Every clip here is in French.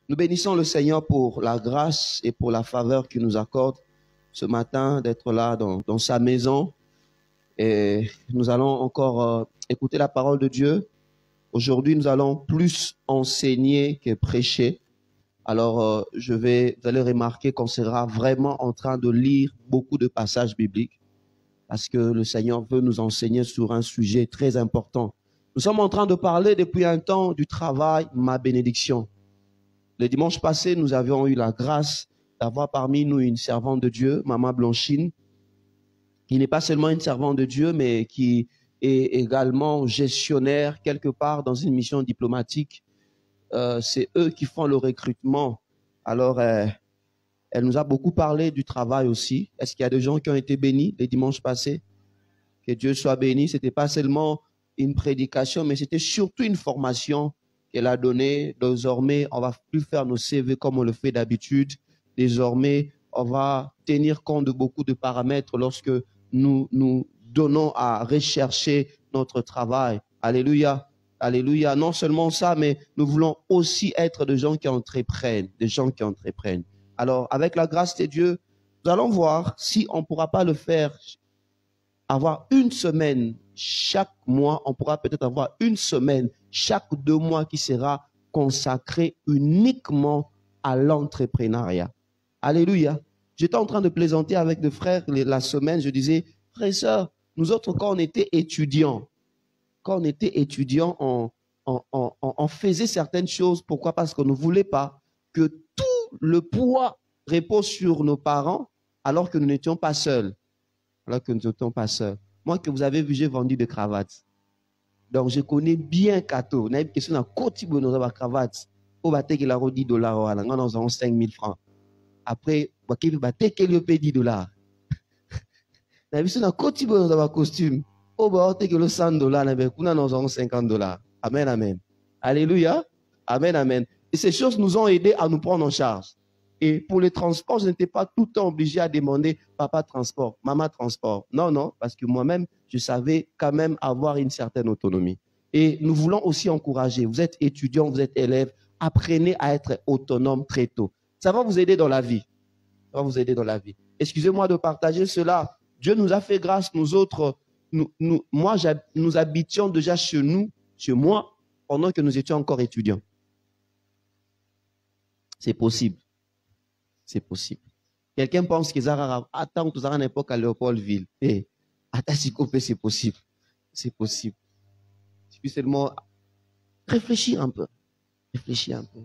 Nous bénissons le Seigneur pour la grâce et pour la faveur qu'il nous accorde ce matin d'être là dans sa maison. Et nous allons encore écouter la parole de Dieu. Aujourd'hui, nous allons plus enseigner que prêcher. Alors, vous allez remarquer qu'on sera vraiment en train de lire beaucoup de passages bibliques parce que le Seigneur veut nous enseigner sur un sujet très important. Nous sommes en train de parler depuis un temps du travail, ma bénédiction. Le dimanche passé, nous avions eu la grâce d'avoir parmi nous une servante de Dieu, Maman Blanchine, qui n'est pas seulement une servante de Dieu, mais qui est également gestionnaire quelque part dans une mission diplomatique. C'est eux qui font le recrutement. Alors, elle nous a beaucoup parlé du travail aussi. Est-ce qu'il y a des gens qui ont été bénis les dimanches passés? Que Dieu soit béni. Ce n'était pas seulement une prédication, mais c'était surtout une formation qu'elle a donnée. Désormais, on ne va plus faire nos CV comme on le fait d'habitude. Désormais, on va tenir compte de beaucoup de paramètres lorsque nous donnons à rechercher notre travail. Alléluia. Alléluia. Non seulement ça, mais nous voulons aussi être des gens qui entreprennent, Alors, avec la grâce de Dieu, nous allons voir si on ne pourra pas le faire, avoir une semaine chaque mois, on pourra peut-être avoir une semaine chaque 2 mois qui sera consacrée uniquement à l'entrepreneuriat. Alléluia. J'étais en train de plaisanter avec des frères la semaine, je disais, frères et sœurs, nous autres, quand on était étudiants, on faisait certaines choses. Pourquoi? Parce qu'on ne voulait pas que tout le poids repose sur nos parents alors que nous n'étions pas seuls. Moi que vous avez vu, j'ai vendu des cravates. Donc, je connais bien Kato. On a une question de côté de nos cravates. Au bateau qui a $10, nous avons 5 000 francs. Après, on a payé $10. On a vu sur côté de nos costumes. Au bateau qui a $100, nous avons $50. Amen, amen. Alléluia. Amen, amen. Et ces choses nous ont aidés à nous prendre en charge. Et pour les transports, je n'étais pas tout le temps obligé à demander papa transport, maman transport. Non, non, parce que moi-même, je savais quand même avoir une certaine autonomie. Et nous voulons aussi encourager. Vous êtes étudiant, vous êtes élève, apprenez à être autonome très tôt. Ça va vous aider dans la vie. Ça va vous aider dans la vie. Excusez-moi de partager cela. Dieu nous a fait grâce, nous autres. Nous habitions déjà chez moi, pendant que nous étions encore étudiants. C'est possible. C'est possible. Quelqu'un pense que attends, tu as une époque à Léopoldville. Attends, c'est possible. C'est possible. Il suffit seulement réfléchir un peu. Réfléchir un peu.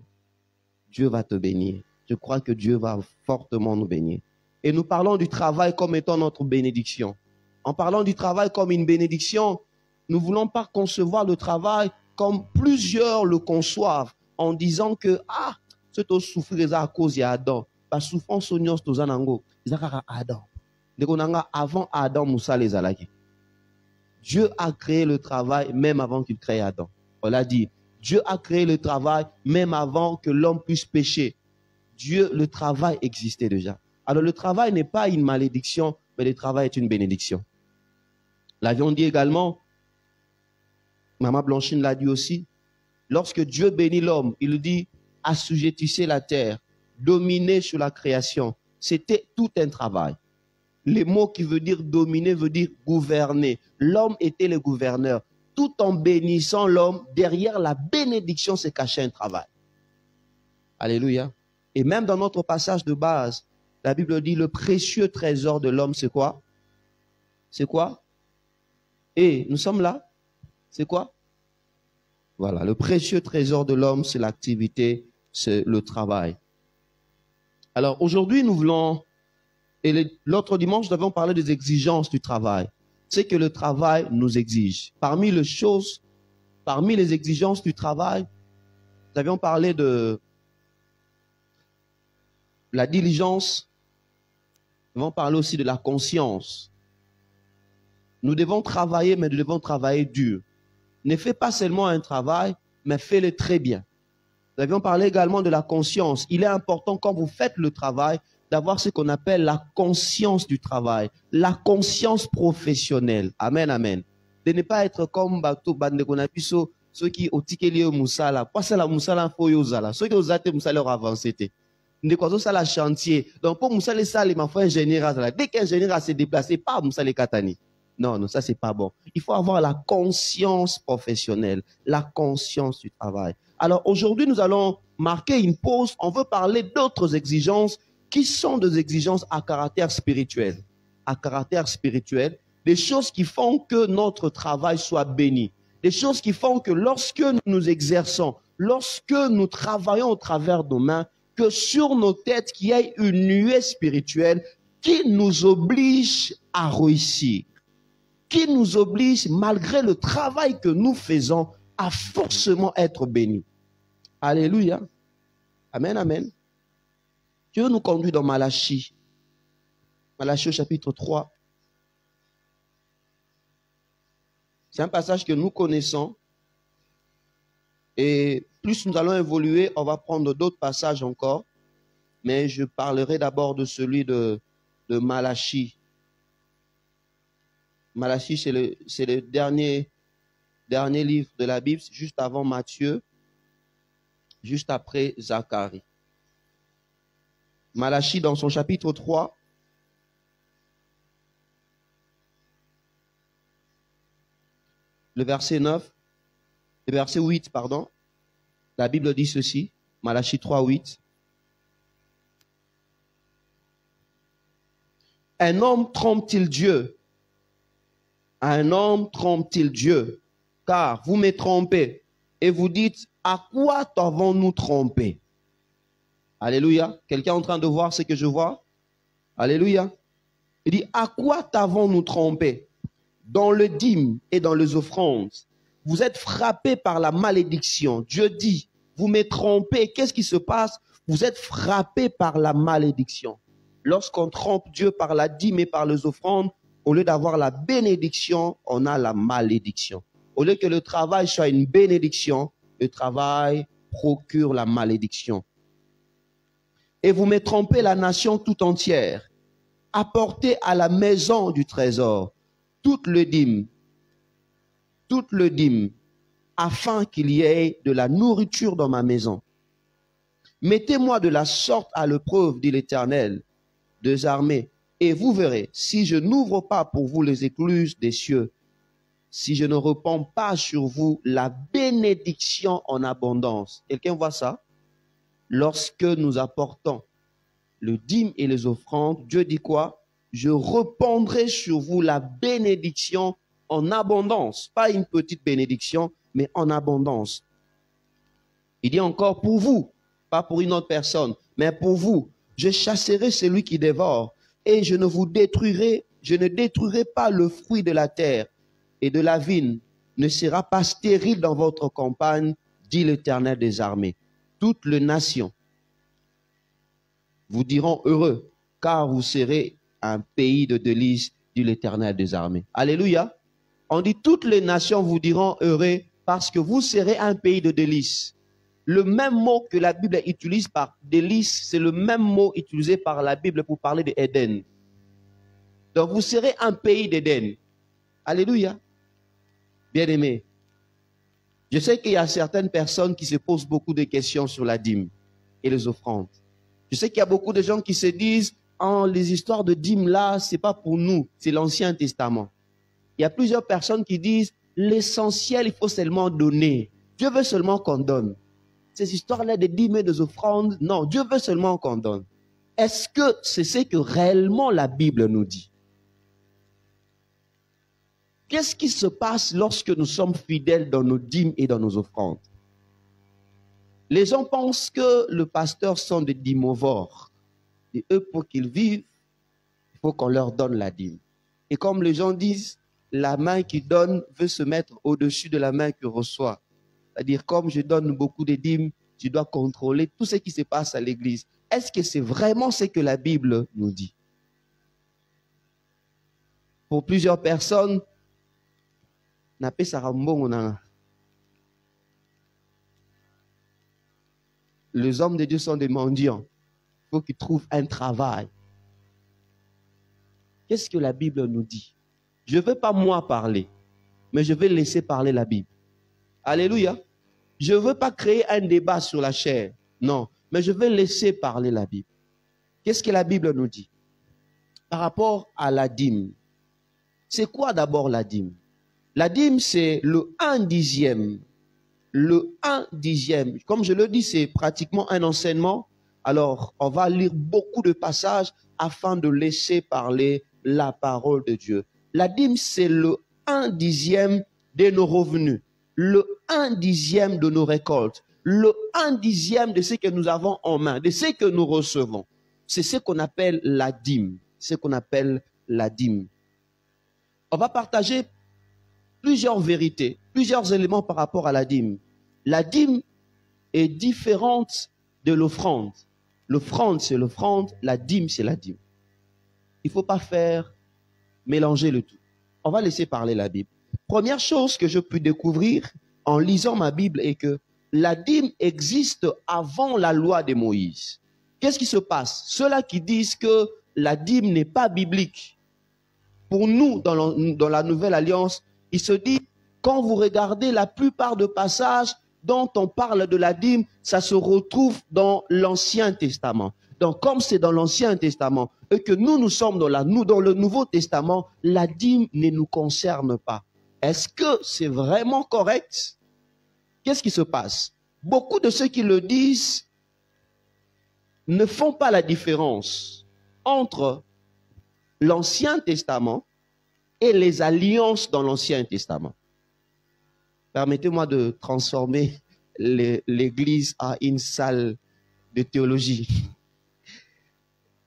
Dieu va te bénir. Je crois que Dieu va fortement nous bénir. Et nous parlons du travail comme étant notre bénédiction. En parlant du travail comme une bénédiction, nous ne voulons pas concevoir le travail comme plusieurs le conçoivent, en disant que, c'est au souffrir à cause d'Adam. La souffrance sonios to zanango izakaka Adam. Avant Adam Moussa les alaki. Dieu a créé le travail même avant qu'il crée Adam. On l'a dit. Dieu a créé le travail même avant que l'homme puisse pécher. Le travail existait déjà. Alors le travail n'est pas une malédiction, mais le travail est une bénédiction. L'avions dit également, Maman Blanchine l'a dit aussi, lorsque Dieu bénit l'homme, il dit assujettissez la terre. Dominer sur la création, c'était tout un travail. Les mots qui veut dire dominer veut dire gouverner. L'homme était le gouverneur. Tout en bénissant l'homme, derrière la bénédiction se cachait un travail. Alléluia. Et même dans notre passage de base, la Bible dit le précieux trésor de l'homme, c'est quoi? C'est quoi? Et nous sommes là. C'est quoi? Voilà, le précieux trésor de l'homme, c'est l'activité, c'est le travail. Alors aujourd'hui, nous voulons, et l'autre dimanche, nous avons parlé des exigences du travail. C'est que le travail nous exige. Parmi les exigences du travail, nous avions parlé de la diligence, nous avons parlé aussi de la conscience. Nous devons travailler, mais nous devons travailler dur. Ne fais pas seulement un travail, mais fais-le très bien. Nous avions parlé également de la conscience. Il est important quand vous faites le travail d'avoir ce qu'on appelle la conscience du travail, la conscience professionnelle. Amen, amen. De ne pas être comme Bato Bandekonapiso, ceux qui ont tiqué au Moussala, pas ça la Moussala faut yozala, ceux qui ont zaté Moussala leur avancé. Ne quoi ça la chantier. Donc pour Moussala ça il m'a fait ingénieur. Dès qu'un ingénieur s'est déplacé, pas Moussala Katani. Non, non, ça c'est pas bon. Il faut avoir la conscience professionnelle, la conscience du travail. Alors aujourd'hui, nous allons marquer une pause. On veut parler d'autres exigences qui sont des exigences à caractère spirituel. À caractère spirituel, des choses qui font que notre travail soit béni. Des choses qui font que lorsque nous exerçons, lorsque nous travaillons au travers de nos mains, que sur nos têtes, qu'il y ait une nuée spirituelle qui nous oblige à réussir, qui nous oblige, malgré le travail que nous faisons, à forcément être bénis. Alléluia. Amen, amen. Dieu nous conduit dans Malachie. Malachie au chapitre 3. C'est un passage que nous connaissons. Et plus nous allons évoluer, on va prendre d'autres passages encore. Mais je parlerai d'abord de celui de Malachie. Malachie, c'est le dernier livre de la Bible, juste avant Matthieu, juste après Zacharie. Malachie, dans son chapitre 3, le verset 8, pardon, la Bible dit ceci, Malachie 3, 8. Un homme trompe-t-il Dieu? Un homme trompe-t-il Dieu? Car vous me trompez et vous dites, à quoi t'avons-nous trompé? Alléluia. Quelqu'un est en train de voir ce que je vois? Alléluia. Il dit, à quoi t'avons-nous trompé? Dans le dîme et dans les offrandes, vous êtes frappés par la malédiction. Dieu dit, vous me trompez. Qu'est-ce qui se passe? Vous êtes frappés par la malédiction. Lorsqu'on trompe Dieu par la dîme et par les offrandes, au lieu d'avoir la bénédiction, on a la malédiction. Au lieu que le travail soit une bénédiction, le travail procure la malédiction. Et vous me trompez la nation tout entière. Apportez à la maison du trésor toute le dîme, afin qu'il y ait de la nourriture dans ma maison. Mettez-moi de la sorte à l'épreuve, dit l'Éternel des armées, et vous verrez, si je n'ouvre pas pour vous les écluses des cieux, si je ne répands pas sur vous la bénédiction en abondance. Quelqu'un voit ça? Lorsque nous apportons le dîme et les offrandes, Dieu dit quoi? Je répandrai sur vous la bénédiction en abondance. Pas une petite bénédiction, mais en abondance. Il dit encore pour vous, pas pour une autre personne, mais pour vous. Je chasserai celui qui dévore et je ne détruirai pas le fruit de la terre et de la vigne ne sera pas stérile dans votre campagne, dit l'Éternel des armées. Toutes les nations vous diront heureux, car vous serez un pays de délices, dit l'Éternel des armées. Alléluia. On dit toutes les nations vous diront heureux, parce que vous serez un pays de délices. Le même mot que la Bible utilise par délices, c'est le même mot utilisé par la Bible pour parler d'Éden. Donc vous serez un pays d'Éden. Alléluia. Bien-aimés, je sais qu'il y a certaines personnes qui se posent beaucoup de questions sur la dîme et les offrandes. Je sais qu'il y a beaucoup de gens qui se disent, les histoires de dîme là, c'est pas pour nous, c'est l'Ancien Testament. Il y a plusieurs personnes qui disent, l'essentiel, il faut seulement donner. Dieu veut seulement qu'on donne. Ces histoires-là de dîmes et des offrandes, non, Dieu veut seulement qu'on donne. Est-ce que c'est ce que réellement la Bible nous dit? Qu'est-ce qui se passe lorsque nous sommes fidèles dans nos dîmes et dans nos offrandes? Les gens pensent que les pasteurs sont des dîmovores. Et eux, pour qu'ils vivent, il faut qu'on leur donne la dîme. Et comme les gens disent, la main qui donne veut se mettre au-dessus de la main qui reçoit. C'est-à-dire, comme je donne beaucoup de dîmes, je dois contrôler tout ce qui se passe à l'église. Est-ce que c'est vraiment ce que la Bible nous dit? Pour plusieurs personnes, les hommes de Dieu sont des mendiants. Il faut qu'ils trouvent un travail. Qu'est-ce que la Bible nous dit? Je ne veux pas moi parler, mais je vais laisser parler la Bible. Alléluia. Je ne veux pas créer un débat sur la chair. Non. Mais je veux laisser parler la Bible. Qu'est-ce que la Bible nous dit par rapport à la dîme? C'est quoi d'abord la dîme? La dîme, c'est le 1/10. Le 1/10. Comme je le dis, c'est pratiquement un enseignement. Alors, on va lire beaucoup de passages afin de laisser parler la parole de Dieu. La dîme, c'est le 1/10 de nos revenus, le 1/10 de nos récoltes, le 1/10 de ce que nous avons en main, de ce que nous recevons. C'est ce qu'on appelle la dîme. Ce qu'on appelle la dîme. On va partager plusieurs vérités, plusieurs éléments par rapport à la dîme. La dîme est différente de l'offrande. L'offrande, c'est l'offrande. La dîme, c'est la dîme. Il ne faut pas faire mélanger le tout. On va laisser parler la Bible. Première chose que je peux découvrir en lisant ma Bible est que la dîme existe avant la loi de Moïse. Qu'est-ce qui se passe? Ceux-là qui disent que la dîme n'est pas biblique, pour nous, dans la Nouvelle Alliance, il se dit, quand vous regardez la plupart des passages dont on parle de la dîme, ça se retrouve dans l'Ancien Testament. Donc, comme c'est dans l'Ancien Testament et que nous sommes dans le Nouveau Testament, la dîme ne nous concerne pas. Est-ce que c'est vraiment correct? Qu'est-ce qui se passe? Beaucoup de ceux qui le disent ne font pas la différence entre l'Ancien Testament et les alliances dans l'Ancien Testament. Permettez-moi de transformer l'Église en une salle de théologie,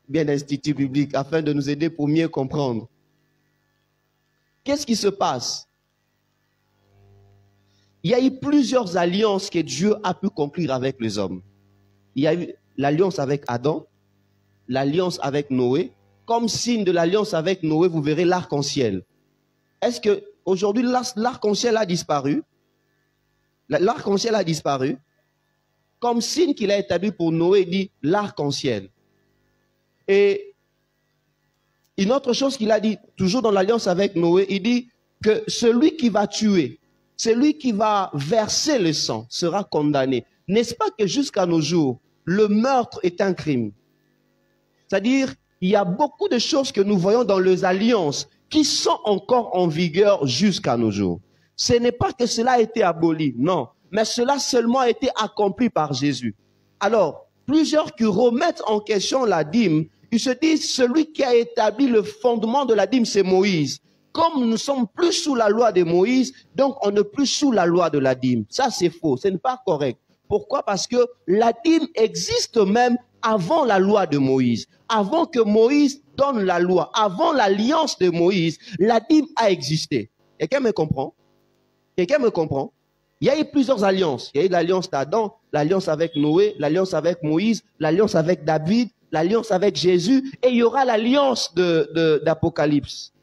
bien institut biblique, afin de nous aider pour mieux comprendre. Qu'est-ce qui se passe? Il y a eu plusieurs alliances que Dieu a pu conclure avec les hommes. Il y a eu l'alliance avec Adam, l'alliance avec Noé. Comme signe de l'alliance avec Noé, vous verrez l'arc-en-ciel. Est-ce que aujourd'hui l'arc-en-ciel a disparu? L'arc-en-ciel a disparu. Comme signe qu'il a établi pour Noé, il dit l'arc-en-ciel. Et une autre chose qu'il a dit, toujours dans l'alliance avec Noé, il dit que celui qui va tuer, celui qui va verser le sang sera condamné. N'est-ce pas que jusqu'à nos jours, le meurtre est un crime? C'est-à-dire, il y a beaucoup de choses que nous voyons dans les alliances qui sont encore en vigueur jusqu'à nos jours. Ce n'est pas que cela a été aboli, non, mais cela seulement a été accompli par Jésus. Alors, plusieurs qui remettent en question la dîme, ils se disent, celui qui a établi le fondement de la dîme, c'est Moïse. Comme nous ne sommes plus sous la loi de Moïse, donc on n'est plus sous la loi de la dîme. Ça, c'est faux, ce n'est pas correct. Pourquoi? Parce que la dîme existe même avant la loi de Moïse. Avant que Moïse donne la loi, avant l'alliance de Moïse, la dîme a existé. Quelqu'un me comprend? Quelqu'un me comprend? Il y a eu plusieurs alliances. Il y a eu l'alliance d'Adam, l'alliance avec Noé, l'alliance avec Moïse, l'alliance avec David, l'alliance avec Jésus, et il y aura l'alliance d'Apocalypse.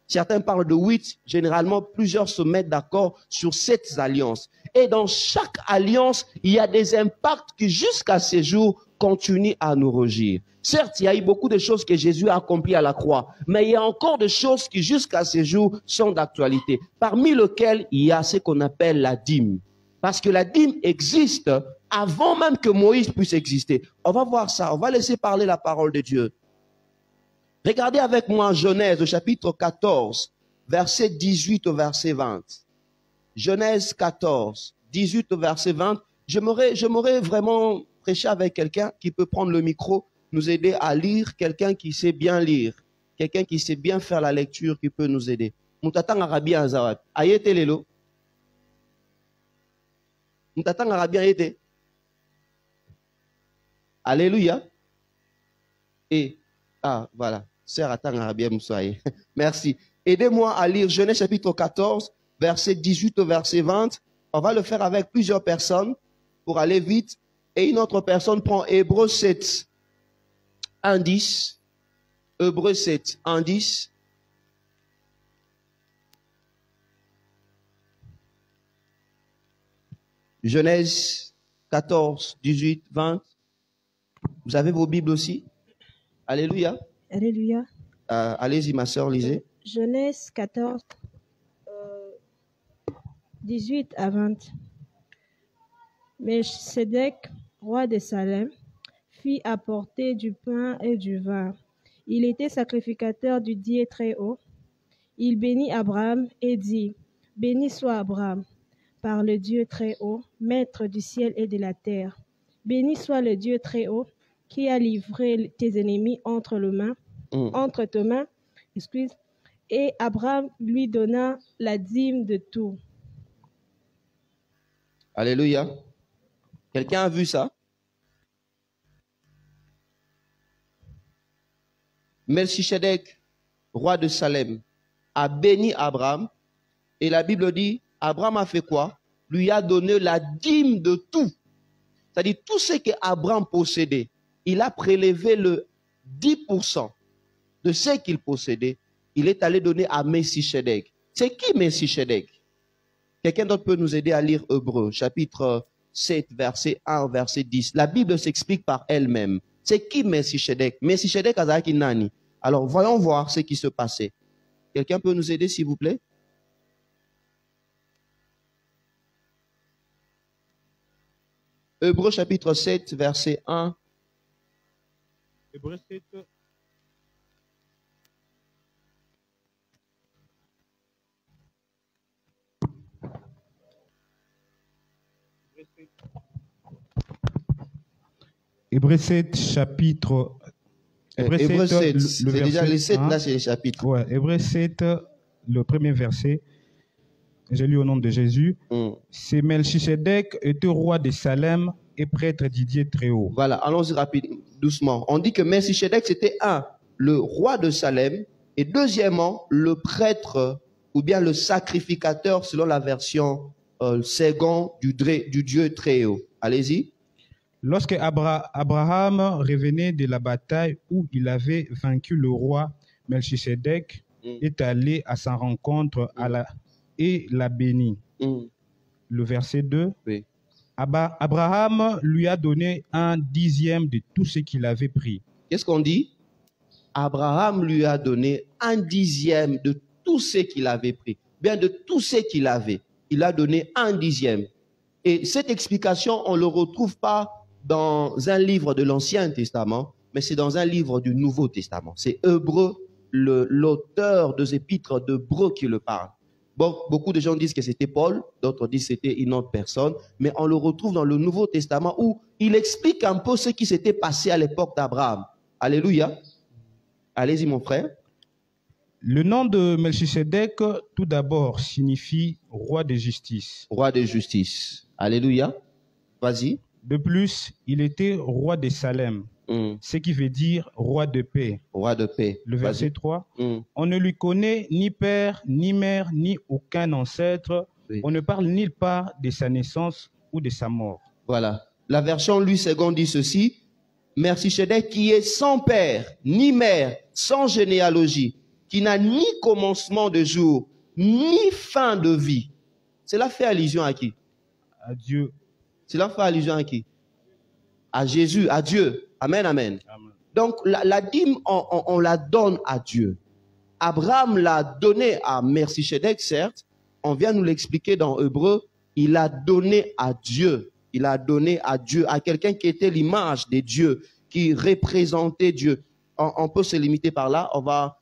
Certains parlent de 8, généralement plusieurs se mettent d'accord sur 7 alliances. Et dans chaque alliance, il y a des impacts qui jusqu'à ces jours continuent à nous régir. Certes, il y a eu beaucoup de choses que Jésus a accomplies à la croix, mais il y a encore des choses qui jusqu'à ces jours sont d'actualité, parmi lesquelles il y a ce qu'on appelle la dîme. Parce que la dîme existe avant même que Moïse puisse exister. On va voir ça, on va laisser parler la parole de Dieu. Regardez avec moi Genèse, au chapitre 14, verset 18 au verset 20. Genèse 14, 18 au verset 20. J'aimerais vraiment prêcher avec quelqu'un qui peut prendre le micro, nous aider à lire, quelqu'un qui sait bien lire, quelqu'un qui sait bien faire la lecture, qui peut nous aider. Moutatang Arabi Azawad. Ayete lelo. Moutatang Arabi ayete. Alléluia. Et, voilà. Sœur Atang Arabi Moussaï. Merci. Aidez-moi à lire Genèse chapitre 14, verset 18 au verset 20. On va le faire avec plusieurs personnes pour aller vite. Et une autre personne prend Hébreux 7, 1, 10. Hébreux 7, 1, 10. Genèse 14, 18, 20. Vous avez vos Bibles aussi? Alléluia. Alléluia. Allez-y, ma sœur, lisez. Genèse 14, 18 à 20. Melchisedec, roi de Salem, fit apporter du pain et du vin. Il était sacrificateur du Dieu Très-Haut. Il bénit Abraham et dit, « Béni soit Abraham, par le Dieu Très-Haut, maître du ciel et de la terre. Béni soit le Dieu Très-Haut, qui a livré tes ennemis entre tes mains, et Abraham lui donna la dîme de tout. » Alléluia. Quelqu'un a vu ça? Melchisedec, roi de Salem, a béni Abraham. Et la Bible dit, Abraham a fait quoi? Lui a donné la dîme de tout. C'est-à-dire tout ce qu'Abraham possédait. Il a prélevé le 10% de ce qu'il possédait. Il est allé donner à Melchisedec. C'est qui Melchisedec? Quelqu'un d'autre peut nous aider à lire Hébreux, chapitre 7, verset 1, verset 10. La Bible s'explique par elle-même. C'est qui Melchisedec? Melchisedec azaki nani? Alors voyons voir ce qui se passait. Quelqu'un peut nous aider s'il vous plaît? Hébreux chapitre 7, verset 1. Hébreux 7. Hébreux 7, chapitre. Hébreux 7, c'est déjà les 7, là c'est les chapitres. Ouais, Hébreux 7, le premier verset. J'ai lu au nom de Jésus. C'est Melchisedec était roi de Salem et prêtre du Dieu Très-Haut. Voilà, allons-y rapidement, doucement. On dit que Melchisedec c'était le roi de Salem, et deuxièmement, le prêtre ou bien le sacrificateur selon la version second du Dieu Très-Haut. Allez-y. Lorsque Abraham revenait de la bataille où il avait vaincu le roi, Melchisedec est allé à sa rencontre et l'a béni. Le verset 2. Oui. Abraham lui a donné un dixième de tout ce qu'il avait pris. Qu'est-ce qu'on dit? Abraham lui a donné un dixième de tout ce qu'il avait pris. Bien de tout ce qu'il avait. Il a donné un dixième. Et cette explication, on ne le retrouve pas dans un livre de l'Ancien Testament, mais c'est dans un livre du Nouveau Testament. C'est Hébreux, l'auteur des épîtres d'Hébreux qui le parle. Bon, beaucoup de gens disent que c'était Paul, d'autres disent que c'était une autre personne, mais on le retrouve dans le Nouveau Testament où il explique un peu ce qui s'était passé à l'époque d'Abraham. Alléluia. Allez-y mon frère. Le nom de Melchisedec, tout d'abord, signifie roi de justice. Roi de justice. Alléluia. Vas-y. De plus, il était roi de Salem, ce qui veut dire roi de paix. Roi de paix. Le verset 3. On ne lui connaît ni père, ni mère, ni aucun ancêtre. Oui. On ne parle nulle part de sa naissance ou de sa mort. Voilà. La version Louis II dit ceci. Melchisedec qui est sans père, ni mère, sans généalogie, qui n'a ni commencement de jour, ni fin de vie. Cela fait allusion à qui? À Dieu. Cela fait allusion à qui? À Jésus, à Dieu. Amen, amen. Amen. Donc, la dîme, on la donne à Dieu. Abraham l'a donnée à Melchisedec, certes. On vient nous l'expliquer dans Hébreux. Il a donné à Dieu. Il a donné à Dieu, à quelqu'un qui était l'image de Dieu, qui représentait Dieu. On peut se limiter par là. On va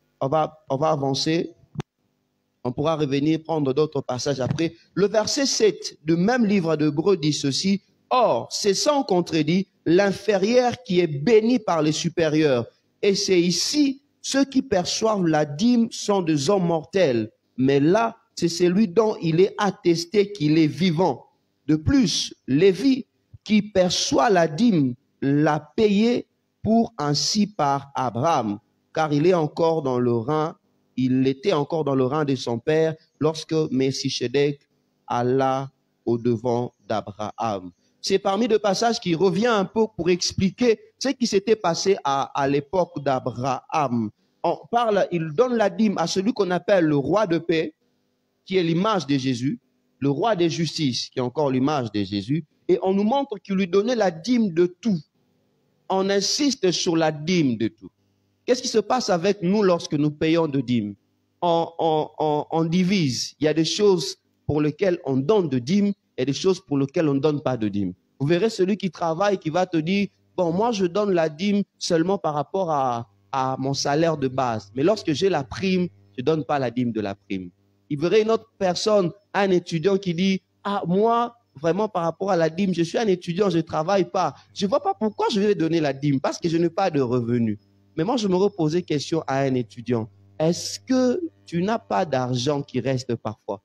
avancer. On pourra revenir prendre d'autres passages après. Le verset 7 du même livre d'Hébreux dit ceci. Or, c'est sans contredit l'inférieur qui est béni par les supérieurs. Et c'est ici, ceux qui perçoivent la dîme sont des hommes mortels. Mais là, c'est celui dont il est attesté qu'il est vivant. De plus, Lévi, qui perçoit la dîme, l'a payé pour ainsi par Abraham, car il était encore dans le rang de son père lorsque Melchisedec alla au-devant d'Abraham. C'est parmi deux passages qui revient un peu pour expliquer ce qui s'était passé à l'époque d'Abraham. Il donne la dîme à celui qu'on appelle le roi de paix, qui est l'image de Jésus, le roi de justice, qui est encore l'image de Jésus, et on nous montre qu'il lui donnait la dîme de tout. On insiste sur la dîme de tout. Qu'est-ce qui se passe avec nous lorsque nous payons de dîmes? On divise. Il y a des choses pour lesquelles on donne de dîmes et des choses pour lesquelles on ne donne pas de dîmes. Vous verrez celui qui travaille qui va te dire, bon, moi je donne la dîme seulement par rapport à mon salaire de base. Mais lorsque j'ai la prime, je ne donne pas la dîme de la prime. Il verrait une autre personne, un étudiant qui dit, ah, moi, vraiment par rapport à la dîme, je suis un étudiant, je ne travaille pas. Je ne vois pas pourquoi je vais donner la dîme, parce que je n'ai pas de revenus. Mais moi, je me reposais question à un étudiant. Est-ce que tu n'as pas d'argent qui reste parfois?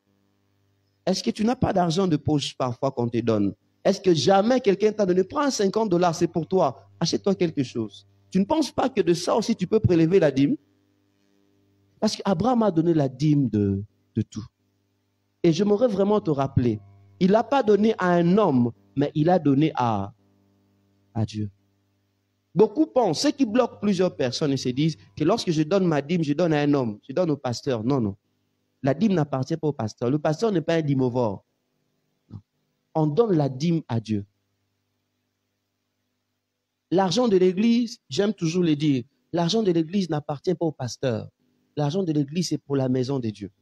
Est-ce que tu n'as pas d'argent de poche parfois qu'on te donne? Est-ce que jamais quelqu'un t'a donné, prends $50, c'est pour toi, achète-toi quelque chose. Tu ne penses pas que de ça aussi tu peux prélever la dîme? Parce qu'Abraham a donné la dîme de tout. Et j'aimerais vraiment te rappeler, il n'a pas donné à un homme, mais il a donné à Dieu. Beaucoup pensent, ceux qui bloquent plusieurs personnes et se disent que lorsque je donne ma dîme, je donne à un homme, je donne au pasteur. Non, non. La dîme n'appartient pas au pasteur. Le pasteur n'est pas un dîmovore. On donne la dîme à Dieu. L'argent de l'église, j'aime toujours le dire, l'argent de l'église n'appartient pas au pasteur. L'argent de l'église, c'est pour la maison de Dieu.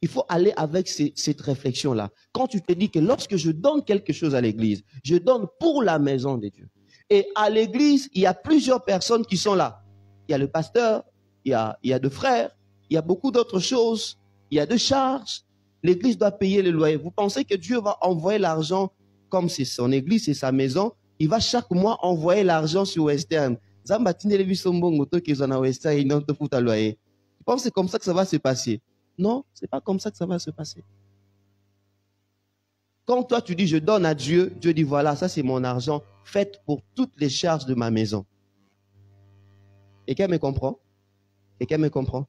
Il faut aller avec cette réflexion-là. Quand tu te dis que lorsque je donne quelque chose à l'église, je donne pour la maison de Dieu. Et à l'église, il y a plusieurs personnes qui sont là. Il y a le pasteur, il y a deux frères, il y a beaucoup d'autres choses, il y a deux charges. L'église doit payer le loyer. Vous pensez que Dieu va envoyer l'argent comme c'est son église, c'est sa maison? Il va chaque mois envoyer l'argent sur Western. Tu penses que c'est comme ça que ça va se passer? Non, ce n'est pas comme ça que ça va se passer. Quand toi tu dis je donne à Dieu, Dieu dit voilà, ça c'est mon argent, fait pour toutes les charges de ma maison. Et quelqu'un me comprend? Quelqu'un me comprend?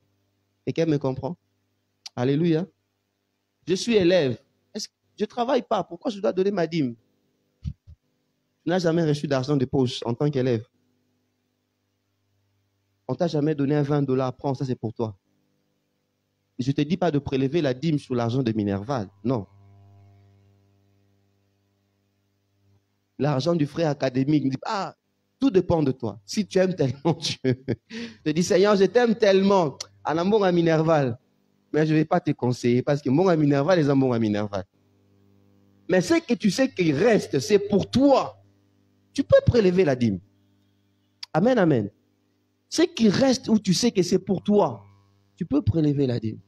Quelqu'un me comprend? Alléluia. Je suis élève. Je ne travaille pas. Pourquoi je dois donner ma dîme? Tu n'as jamais reçu d'argent de poche en tant qu'élève. On ne t'a jamais donné un $20. Prends, ça c'est pour toi. Je ne te dis pas de prélever la dîme sur l'argent de Minerval. Non. L'argent du frère académique, il dit, ah, tout dépend de toi. Si tu aimes tellement Dieu, te dis, Seigneur, je t'aime tellement. En amour à Minerval. Mais je ne vais pas te conseiller parce que mon à Minerval, les amours à Minerval. Mais ce que tu sais qu'il reste, c'est pour toi. Tu peux prélever la dîme. Amen, amen. Ce qui reste où tu sais que c'est pour toi, tu peux prélever la dîme.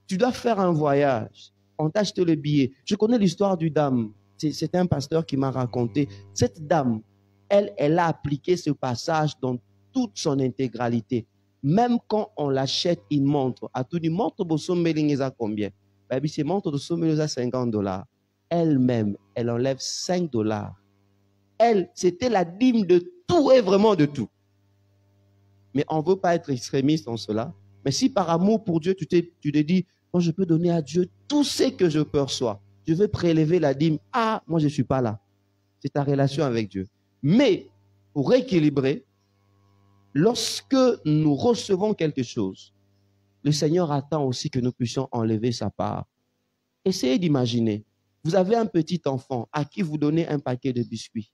Tu dois faire un voyage. On t'a acheté le billet. Je connais l'histoire d'une dame. C'est un pasteur qui m'a raconté. Cette dame, elle a appliqué ce passage dans toute son intégralité. Même quand on l'achète une montre, à tout dit, montre de somme à combien? Baby, c'est montre de somme à $50. Elle-même, elle enlève $5. Elle, c'était la dîme de tout et vraiment de tout. Mais on ne veut pas être extrémiste en cela. Mais si par amour pour Dieu, tu te dis, moi je peux donner à Dieu tout ce que je perçois. Je veux prélever la dîme. Ah, moi je ne suis pas là. C'est ta relation avec Dieu. Mais pour rééquilibrer, lorsque nous recevons quelque chose, le Seigneur attend aussi que nous puissions enlever sa part. Essayez d'imaginer, vous avez un petit enfant à qui vous donnez un paquet de biscuits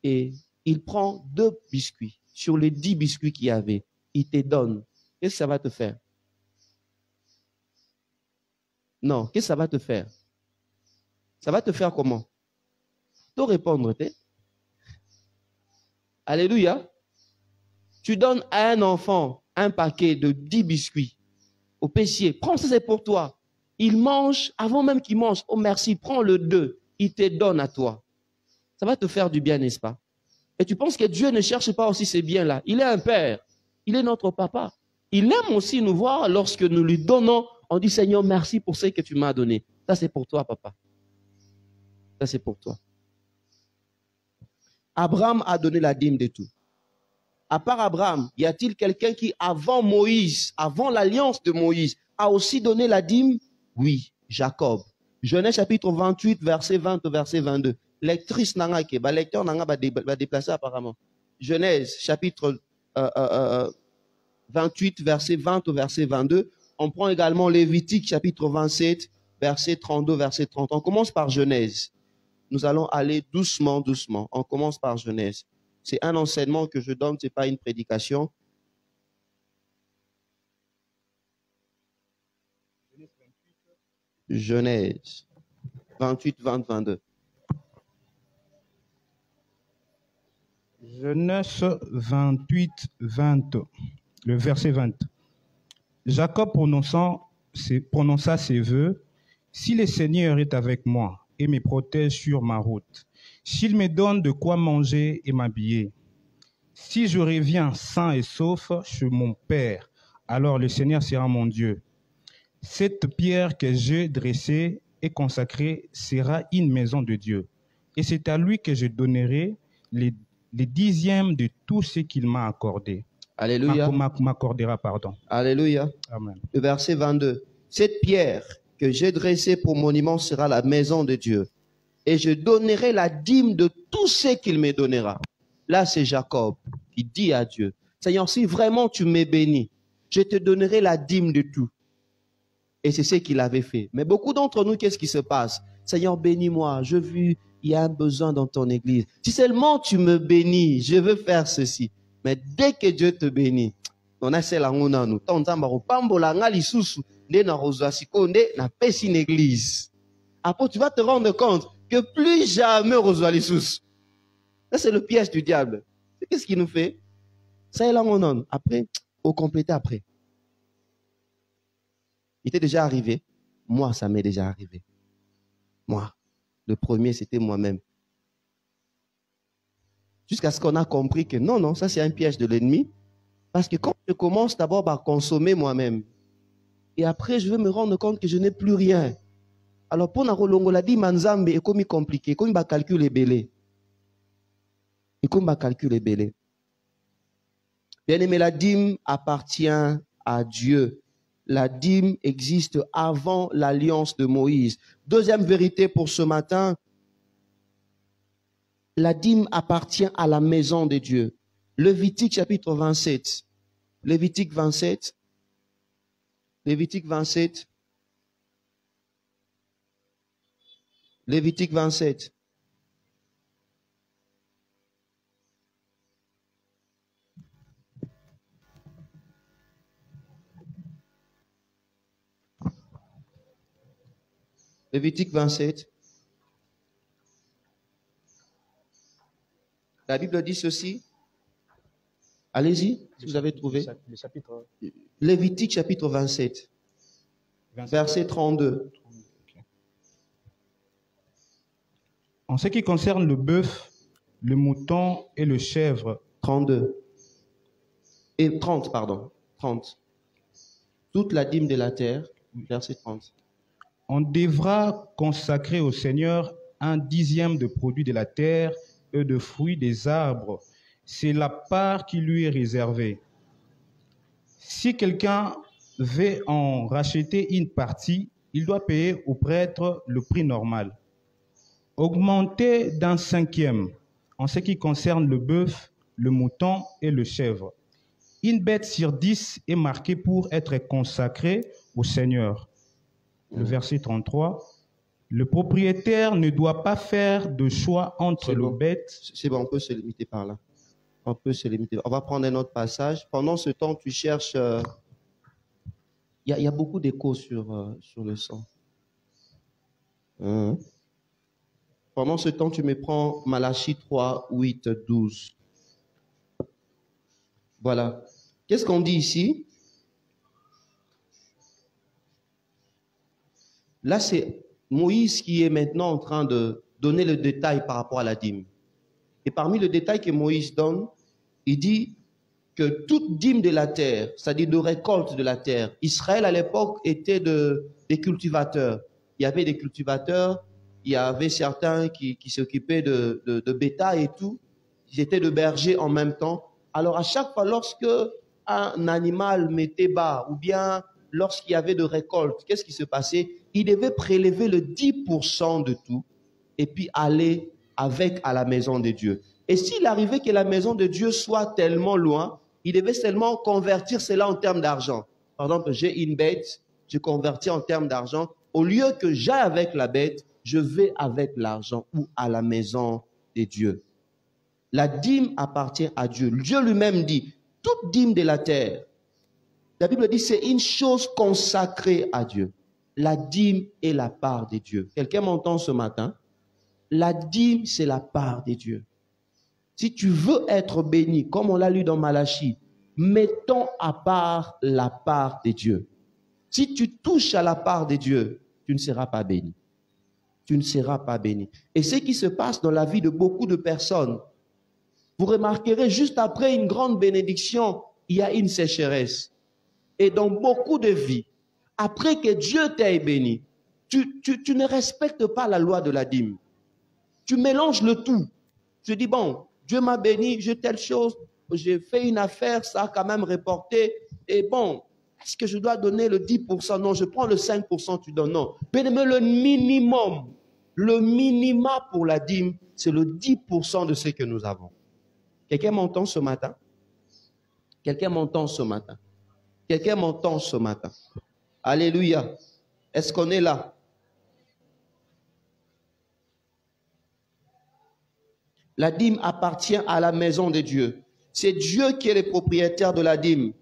et il prend 2 biscuits sur les 10 biscuits qu'il y avait. Il te donne. Qu'est-ce que ça va te faire? Non, qu'est-ce que ça va te faire? Ça va te faire comment? Te répondre, t'es? Alléluia. Tu donnes à un enfant un paquet de 10 biscuits au pêchier. Prends ça, c'est pour toi. Il mange, avant même qu'il mange, oh merci, prends le 2. Il te donne à toi. Ça va te faire du bien, n'est-ce pas? Et tu penses que Dieu ne cherche pas aussi ces biens-là. Il est un père. Il est notre papa. Il aime aussi nous voir lorsque nous lui donnons. On dit, Seigneur, merci pour ce que tu m'as donné. Ça, c'est pour toi, papa. Ça, c'est pour toi. Abraham a donné la dîme de tout. À part Abraham, y a-t-il quelqu'un qui, avant Moïse, avant l'alliance de Moïse, a aussi donné la dîme? Oui, Jacob. Genèse chapitre 28, verset 20 au verset 22. Lectrice nanga ke, lecteur nanga va déplacer apparemment. Genèse chapitre 28, verset 20 au verset 22. On prend également Lévitique chapitre 27, verset 32, verset 30. On commence par Genèse. Nous allons aller doucement, doucement. On commence par Genèse. C'est un enseignement que je donne, ce n'est pas une prédication. Genèse 28. Genèse 28, 20, 22. Genèse 28, 20, le verset 20. Jacob prononça ses vœux. Si le Seigneur est avec moi et me protège sur ma route, s'il me donne de quoi manger et m'habiller, si je reviens sain et sauf chez mon Père, alors le Seigneur sera mon Dieu. Cette pierre que j'ai dressée et consacrée sera une maison de Dieu. Et c'est à lui que je donnerai les dixièmes de tout ce qu'il m'a accordé. Alléluia. M'accordera, pardon. Alléluia. Amen. Le verset 22. Cette pierre que j'ai dressée pour monument sera la maison de Dieu. Et je donnerai la dîme de tout ce qu'il me donnera. Là, c'est Jacob qui dit à Dieu, Seigneur, si vraiment tu m'es béni, je te donnerai la dîme de tout. Et c'est ce qu'il avait fait. Mais beaucoup d'entre nous, qu'est-ce qui se passe? Seigneur, bénis-moi. Je veux, il y a un besoin dans ton église. Si seulement tu me bénis, je veux faire ceci. Mais dès que Dieu te bénit, on a celle nous. Une église. Après, tu vas te rendre compte que plus jamais on reçoit les sous. Ça, c'est le piège du diable. Qu'est-ce qu'il nous fait? Ça est là, on en. Après, au compléter après. Il était déjà arrivé. Moi, ça m'est déjà arrivé. Moi. Le premier, c'était moi-même. Jusqu'à ce qu'on a compris que non, ça c'est un piège de l'ennemi. Parce que quand je commence d'abord par consommer moi-même, et après je vais me rendre compte que je n'ai plus rien. Alors pour Narolongo l'a dit, Manzambe est comme compliqué, comme il va calculer belé. Et comme il va calculer belé. Bien aimé, la dîme appartient à Dieu. La dîme existe avant l'alliance de Moïse. Deuxième vérité pour ce matin, la dîme appartient à la maison de Dieu. Lévitique chapitre 27. Lévitique 27. Lévitique 27. Lévitique 27. Lévitique 27. La Bible dit ceci. Allez-y, si vous avez trouvé. Le chapitre... Lévitique chapitre 27, verset 32. En ce qui concerne le bœuf, le mouton et le chèvre. 32. Et 30, pardon. 30. Toute la dîme de la terre, verset 30. On devra consacrer au Seigneur un dixième de produits de la terre et de fruits des arbres. C'est la part qui lui est réservée. Si quelqu'un veut en racheter une partie, il doit payer au prêtre le prix normal. Augmenter d'un cinquième en ce qui concerne le bœuf, le mouton et le chèvre. Une bête sur 10 est marquée pour être consacrée au Seigneur. Le verset 33. Le propriétaire ne doit pas faire de choix entre les bêtes. C'est bon, on peut se limiter par là. On peut se limiter. On va prendre un autre passage. Pendant ce temps, tu cherches... Il y a beaucoup d'écho sur le son. Pendant ce temps, tu me prends Malachie 3, 8, 12. Voilà. Qu'est-ce qu'on dit ici? Là, c'est Moïse qui est maintenant en train de donner le détail par rapport à la dîme. Et parmi le détail que Moïse donne, il dit que toute dîme de la terre, c'est-à-dire de récolte de la terre, Israël à l'époque était des cultivateurs. Il y avait des cultivateurs, il y avait certains qui s'occupaient de bétail et tout. Ils étaient de bergers en même temps. Alors à chaque fois, lorsque un animal mettait bas ou bien lorsqu'il y avait de récolte, qu'est-ce qui se passait? Il devait prélever le 10% de tout et puis aller avec à la maison de Dieu. Et s'il arrivait que la maison de Dieu soit tellement loin, il devait seulement convertir cela en termes d'argent. Par exemple, j'ai une bête, je convertis en termes d'argent. Au lieu que j'aille avec la bête, je vais avec l'argent ou à la maison de Dieu. La dîme appartient à Dieu. Dieu lui-même dit, toute dîme de la terre, la Bible dit, c'est une chose consacrée à Dieu. La dîme est la part de Dieu. Quelqu'un m'entend ce matin? La dîme, c'est la part de Dieu. Si tu veux être béni, comme on l'a lu dans Malachie, mettons à part la part de Dieu. Si tu touches à la part de Dieu, tu ne seras pas béni. Tu ne seras pas béni. Et ce qui se passe dans la vie de beaucoup de personnes, vous remarquerez juste après une grande bénédiction, il y a une sécheresse. Et dans beaucoup de vies, après que Dieu t'ait béni, tu ne respectes pas la loi de la dîme. Tu mélanges le tout. Tu dis, bon, Dieu m'a béni, j'ai telle chose, j'ai fait une affaire, ça a quand même reporté. Et bon, est-ce que je dois donner le 10%? Non, je prends le 5%, tu donnes. Non. Mais le minimum, le minima pour la dîme, c'est le 10% de ce que nous avons. Quelqu'un m'entend ce matin? Quelqu'un m'entend ce matin? Quelqu'un m'entend ce matin? Alléluia. Est-ce qu'on est là? La dîme appartient à la maison de Dieu. C'est Dieu qui est le propriétaire de la dîme.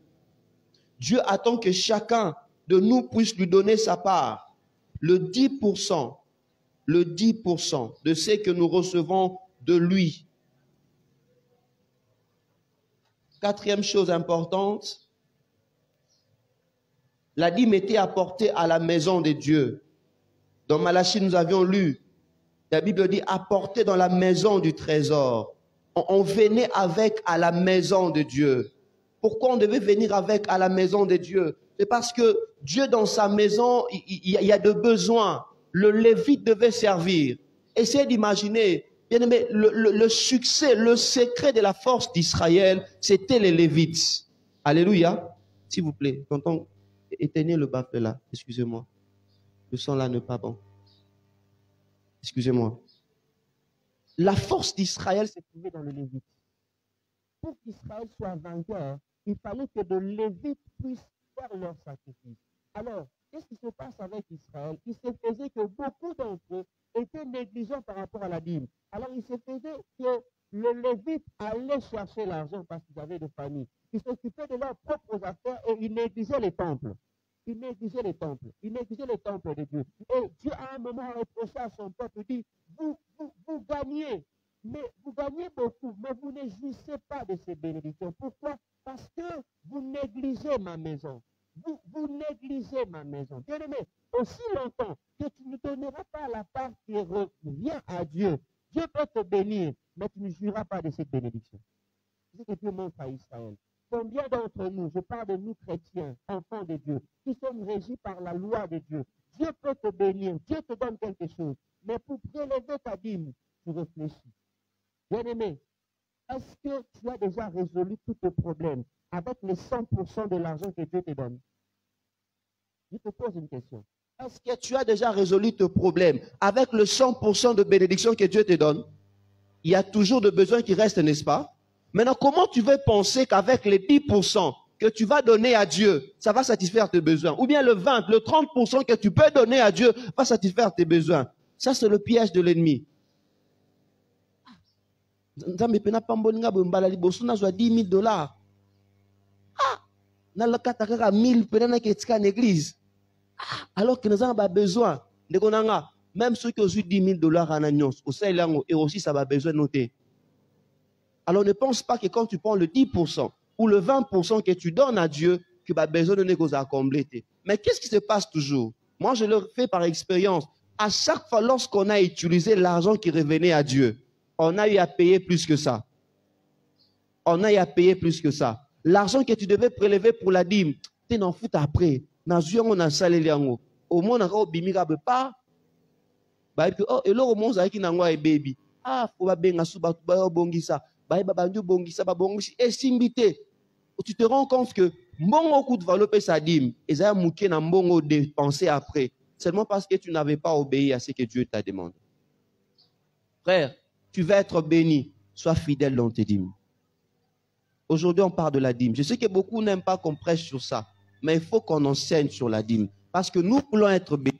Dieu attend que chacun de nous puisse lui donner sa part. Le 10% de ce que nous recevons de lui. Quatrième chose importante, la dîme était apportée à la maison de Dieu. Dans Malachie, nous avions lu, la Bible dit apporter dans la maison du trésor. On venait avec à la maison de Dieu. Pourquoi on devait venir avec à la maison de Dieu? C'est parce que Dieu dans sa maison, il y a de besoins. Le Lévite devait servir. Essayez d'imaginer, bien aimé, le succès, le secret de la force d'Israël, c'était les Lévites. Alléluia. S'il vous plaît, tonton, éteignez le baffle là. Excusez-moi. Le son là n'est pas bon. Excusez-moi. La force d'Israël s'est trouvée dans le Lévite. Pour qu'Israël soit vainqueur, il fallait que de Lévites puissent faire leur sacrifice. Alors, qu'est-ce qui se passe avec Israël? Il se faisait que beaucoup d'entre eux étaient négligents par rapport à la dîme. Alors, il se faisait que le Lévite allait chercher l'argent parce qu'ils avaient des familles. Ils s'occupaient de leurs propres affaires et ils négligeaient les temples. Ils négligeaient les temples. Ils négligeaient les temples de Dieu. Et Dieu, à un moment, a reproché à son peuple, dit, vous gagnez. Mais vous gagnez beaucoup, mais vous ne jouissez pas de ces bénédictions. Pourquoi? Parce que vous négligez ma maison. Vous négligez ma maison. Bien aimé, aussi longtemps que tu ne donneras pas la part qui revient à Dieu, Dieu peut te bénir, mais tu ne jouiras pas de cette bénédiction. C'est ce que Dieu montre à Israël. Combien d'entre nous, je parle de nous chrétiens, enfants de Dieu, qui sommes régis par la loi de Dieu, Dieu peut te bénir, Dieu te donne quelque chose, mais pour prélever ta dîme, tu réfléchis. Bien-aimé, est-ce que tu as déjà résolu tous tes problèmes avec les 100% de l'argent que Dieu te donne? Je te pose une question. Est-ce que tu as déjà résolu tes problèmes avec le 100% de bénédiction que Dieu te donne? Il y a toujours des besoins qui restent, n'est-ce pas? Maintenant, comment tu veux penser qu'avec les 10% que tu vas donner à Dieu, ça va satisfaire tes besoins? Ou bien le 20, le 30% que tu peux donner à Dieu va satisfaire tes besoins? Ça, c'est le piège de l'ennemi. Nzambe pena pambolinga bombala liboso na zwa $10,000. Ah, na lokata kaka 1000 pena na ketika en église. Ah, alors que nous avons besoin. Même ceux qui ont eu $10,000 en annonce, au sein lango et aussi ça va besoin de noter. Alors ne pense pas que quand tu prends le 10% ou le 20% que tu donnes à Dieu, tu vas besoin de négocier à combler. Mais qu'est-ce qui se passe toujours? Moi, je le fais par expérience. À chaque fois, lorsqu'on a utilisé l'argent qui revenait à Dieu, on a eu à payer plus que ça. On a eu à payer plus que ça. L'argent que tu devais prélever pour la dîme, tu n'en fous après. Au moins, on a bimira pas. Oh, et là, au moins, ça qui n'a pas baby. Ah, faut pas bien suba ba bongisa. Ba bandu bongisa ba bongisi. Et simbité. Tu te rends compte que mon coup de développer sa dîme, et ça a mouké na mbongo dépenser après. Seulement parce que tu n'avais pas obéi à ce que Dieu t'a demandé. Frère, tu vas être béni. Sois fidèle dans tes dîmes. Aujourd'hui, on parle de la dîme. Je sais que beaucoup n'aiment pas qu'on prêche sur ça, mais il faut qu'on enseigne sur la dîme. Parce que nous voulons être bénis.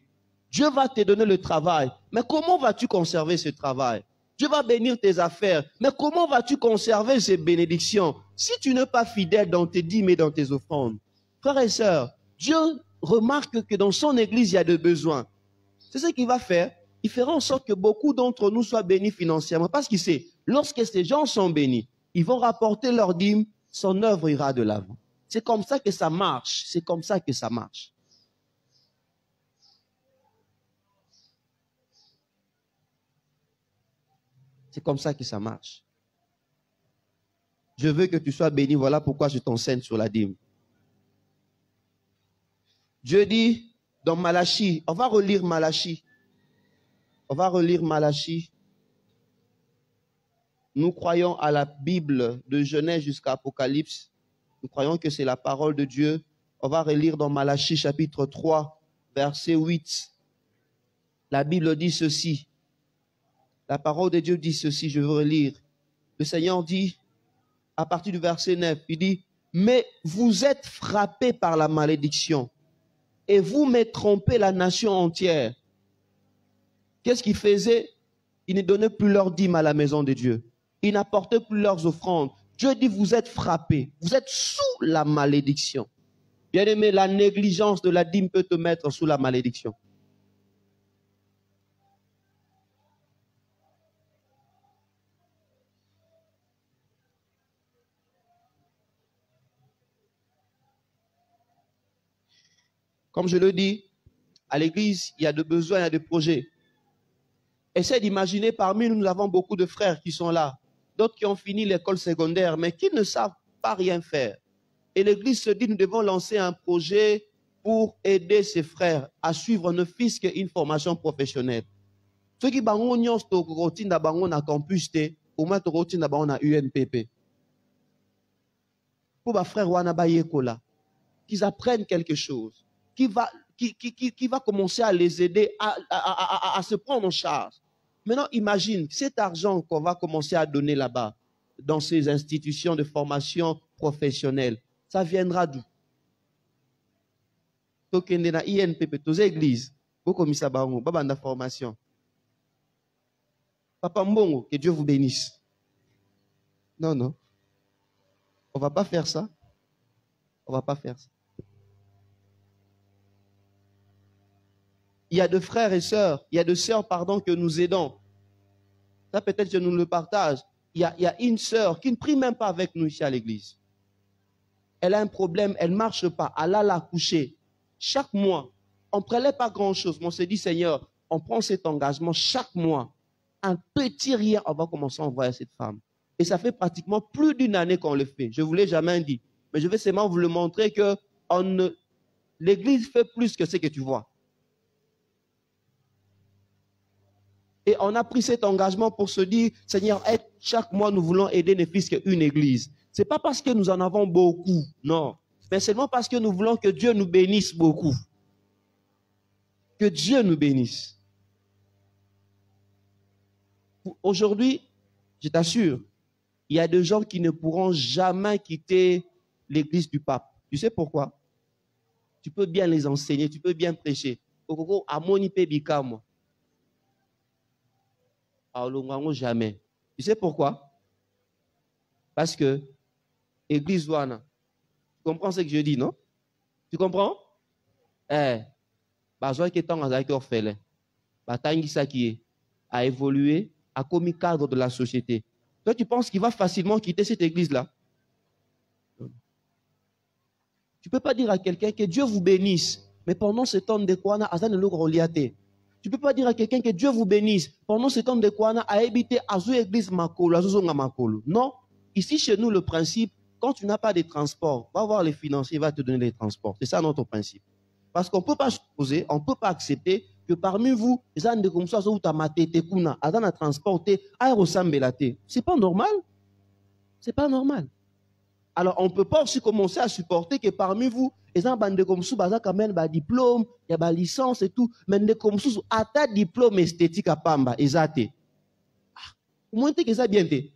Dieu va te donner le travail. Mais comment vas-tu conserver ce travail? Dieu va bénir tes affaires. Mais comment vas-tu conserver ces bénédictions si tu n'es pas fidèle dans tes dîmes et dans tes offrandes? Frères et sœurs, Dieu remarque que dans son église, il y a des besoins. C'est ce qu'il va faire. Il fera en sorte que beaucoup d'entre nous soient bénis financièrement. Parce qu'il sait, lorsque ces gens sont bénis, ils vont rapporter leur dîme, son œuvre ira de l'avant. C'est comme ça que ça marche. C'est comme ça que ça marche. C'est comme ça que ça marche. Je veux que tu sois béni. Voilà pourquoi je t'enseigne sur la dîme. Dieu dit dans Malachie, on va relire Malachie. On va relire Malachie. Nous croyons à la Bible de Genèse jusqu'à Apocalypse. Nous croyons que c'est la parole de Dieu. On va relire dans Malachie chapitre 3, verset 8. La Bible dit ceci. La parole de Dieu dit ceci, je veux relire. Le Seigneur dit, à partir du verset 9, il dit, « Mais vous êtes frappés par la malédiction, et vous me trompez la nation entière. » Qu'est-ce qu'ils faisaient? Ils ne donnaient plus leur dîme à la maison de Dieu. Ils n'apportaient plus leurs offrandes. Dieu dit, vous êtes frappés, vous êtes sous la malédiction. Bien aimé, la négligence de la dîme peut te mettre sous la malédiction. Comme je le dis, à l'église, il y a des besoins, il y a des projets. Essaie d'imaginer, parmi nous, nous avons beaucoup de frères qui sont là, d'autres qui ont fini l'école secondaire, mais qui ne savent pas rien faire. Et l'église se dit, nous devons lancer un projet pour aider ces frères à suivre ne fût-ce qu'une formation professionnelle. Ceux qui ont un campus, au moins un UNPP. Pour les frères, qu'ils apprennent quelque chose. Qui va commencer à les aider à se prendre en charge. Maintenant, imagine cet argent qu'on va commencer à donner là-bas, dans ces institutions de formation professionnelle, ça viendra d'où? Tokende INPP, tous les églises, beaucoup de formation. Papa Mbongo, que Dieu vous bénisse. Non, non. On ne va pas faire ça. On ne va pas faire ça. Il y a de frères et sœurs, il y a de sœurs, pardon, que nous aidons. Ça, peut-être que nous le partageons. Il y a une sœur qui ne prie même pas avec nous ici à l'église. Elle a un problème, elle ne marche pas, elle a la coucher. Chaque mois, on ne prélève pas grand-chose, mais on se dit, Seigneur, on prend cet engagement chaque mois. Un petit rien, on va commencer à envoyer à cette femme. Et ça fait pratiquement plus d'une année qu'on le fait. Je ne vous l'ai jamais dit. Mais je vais seulement vous le montrer que l'église fait plus que ce que tu vois. Et on a pris cet engagement pour se dire, Seigneur, chaque mois nous voulons aider ne fût-ce qu'une église. Ce n'est pas parce que nous en avons beaucoup, non. Mais seulement parce que nous voulons que Dieu nous bénisse beaucoup. Que Dieu nous bénisse. Aujourd'hui, je t'assure, il y a des gens qui ne pourront jamais quitter l'église du pape. Tu sais pourquoi? Tu peux bien les enseigner, tu peux bien prêcher. Jamais. Tu sais pourquoi? Parce que église Wana, tu comprends ce que je dis, non? Tu comprends? Besoin que tant à orphelin, a évolué, a commis cadre de la société. Toi, tu penses qu'il va facilement quitter cette église-là? Tu ne peux pas dire à quelqu'un que Dieu vous bénisse, mais pendant ce temps de quoi Azan le reliaté. Tu ne peux pas dire à quelqu'un que Dieu vous bénisse. Pendant ce temps de quoi a habité à l'église Makolo, à Makolo. Non. Ici, chez nous, le principe, quand tu n'as pas de transport, va voir les financiers, il va te donner les transports. C'est ça notre principe. Parce qu'on ne peut pas supposer, on ne peut pas accepter que parmi vous, les gens de comme ça, sont à transporter, à ressembler. C'est pas normal. C'est pas normal. Alors, on ne peut pas aussi commencer à supporter que parmi vous, les gens de comme ça, quand même, diplôme, il y a licence et tout, mais de comme ça, à ta diplôme esthétique à Pamba, exacté. Au moins, que ça bien fait.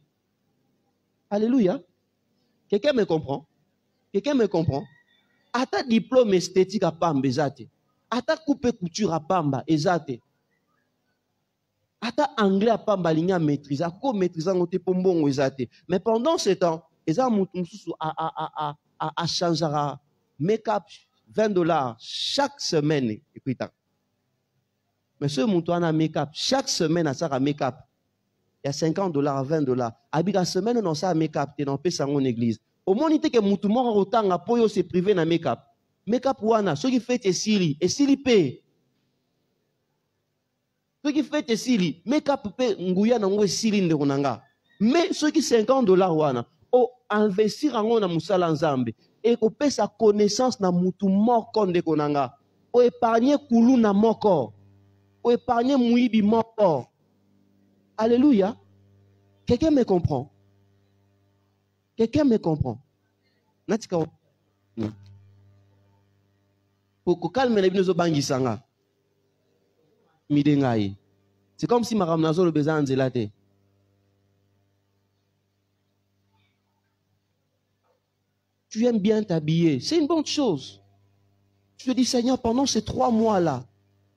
Alléluia. Quelqu'un me comprend? Quelqu'un me comprend? À ta diplôme esthétique à Pamba, exacté. À ta coupe couture à Pamba, exacté. À ta anglais à Pamba, l'igna maîtrise, à quoi maîtriser en te pombon, exacté. Mais pendant ce temps, les gens à changer make-up, $20 chaque semaine. Mais ce montant a make-up. Chaque semaine, à ça, make-up. Il y a $50, $20. Abika semaine, on a make-up. Tu n'en payes en église. Au moins, il y a des gens qui ont pour se priver dans make-up. Make-up, wana. Ceux qui font tes Siri. Et Siri paye. Ceux qui font tes Siri. Make-up paye. Nguya n'angwe Siri nderonanga. Mais ceux qui $50 wana. O investir en na musala nzambe. Et qu'on paie sa connaissance na mutu mort konde konanga. O épargner koulou na moko. O épargner mouibi moko. Alléluia. Quelqu'un me comprend? Quelqu'un me comprend? Pour calmer les gens bangisanga. Midengaï. C'est comme si Maram Nazo le besoin de zélate. Tu aimes bien t'habiller. C'est une bonne chose. Tu te dis, Seigneur, pendant ces 3 mois-là,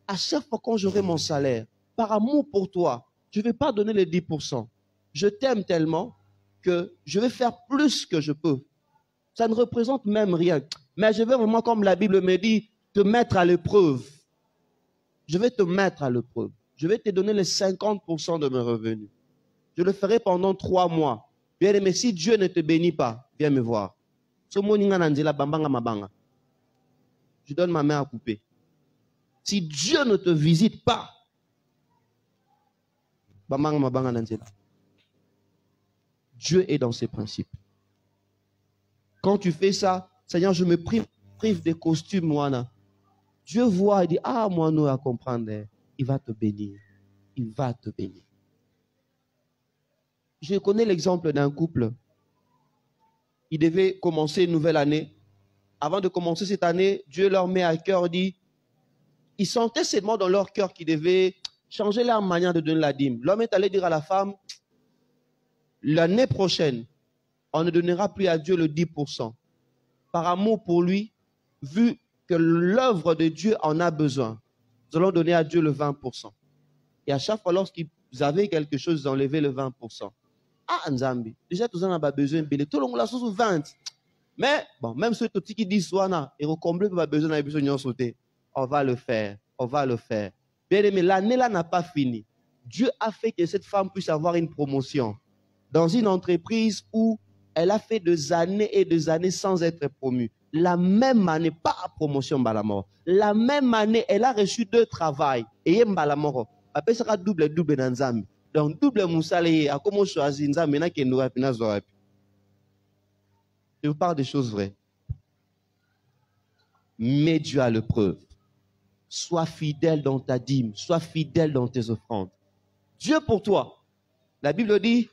à chaque fois quand j'aurai mon salaire, par amour pour toi, je ne vais pas donner les 10%. Je t'aime tellement que je vais faire plus que je peux. Ça ne représente même rien. Mais je vais vraiment, comme la Bible me dit, te mettre à l'épreuve. Je vais te mettre à l'épreuve. Je vais te donner les 50% de mes revenus. Je le ferai pendant 3 mois. Bien aimé, si Dieu ne te bénit pas, viens me voir. Je donne ma main à couper. Si Dieu ne te visite pas, Dieu est dans ses principes. Quand tu fais ça, Seigneur, je me prive des costumes, moi. Dieu voit et dit, ah, moi, nous à comprendre, il va te bénir. Il va te bénir. Je connais l'exemple d'un couple. Il devait commencer une nouvelle année. Avant de commencer cette année, Dieu leur met à cœur, dit, ils sentaient seulement dans leur cœur qu'ils devaient changer leur manière de donner la dîme. L'homme est allé dire à la femme, l'année prochaine, on ne donnera plus à Dieu le 10%. Par amour pour lui, vu que l'œuvre de Dieu en a besoin, nous allons donner à Dieu le 20%. Et à chaque fois, lorsqu'ils avaient quelque chose, ils enlevaient le 20%. Ah, Nzambi, déjà, tout le monde a besoin de tout le monde a sous 20. Mais, bon, même ceux qui disent, et recombler pas besoin de besoin sauter. On va le faire. On va le faire. Bien aimé, l'année là n'a pas fini. Dieu a fait que cette femme puisse avoir une promotion dans une entreprise où elle a fait des années et des années sans être promue. La même année, pas à promotion Balamoro. La même année, elle a reçu 2 travails. Et Balamoro. Après, ça sera double dans Zambie. Donc, double Moussale, à comment choisir Nzambi, je vous parle des choses vraies. Mais Dieu a le preuve. Sois fidèle dans ta dîme. Sois fidèle dans tes offrandes. Dieu pour toi. La Bible dit,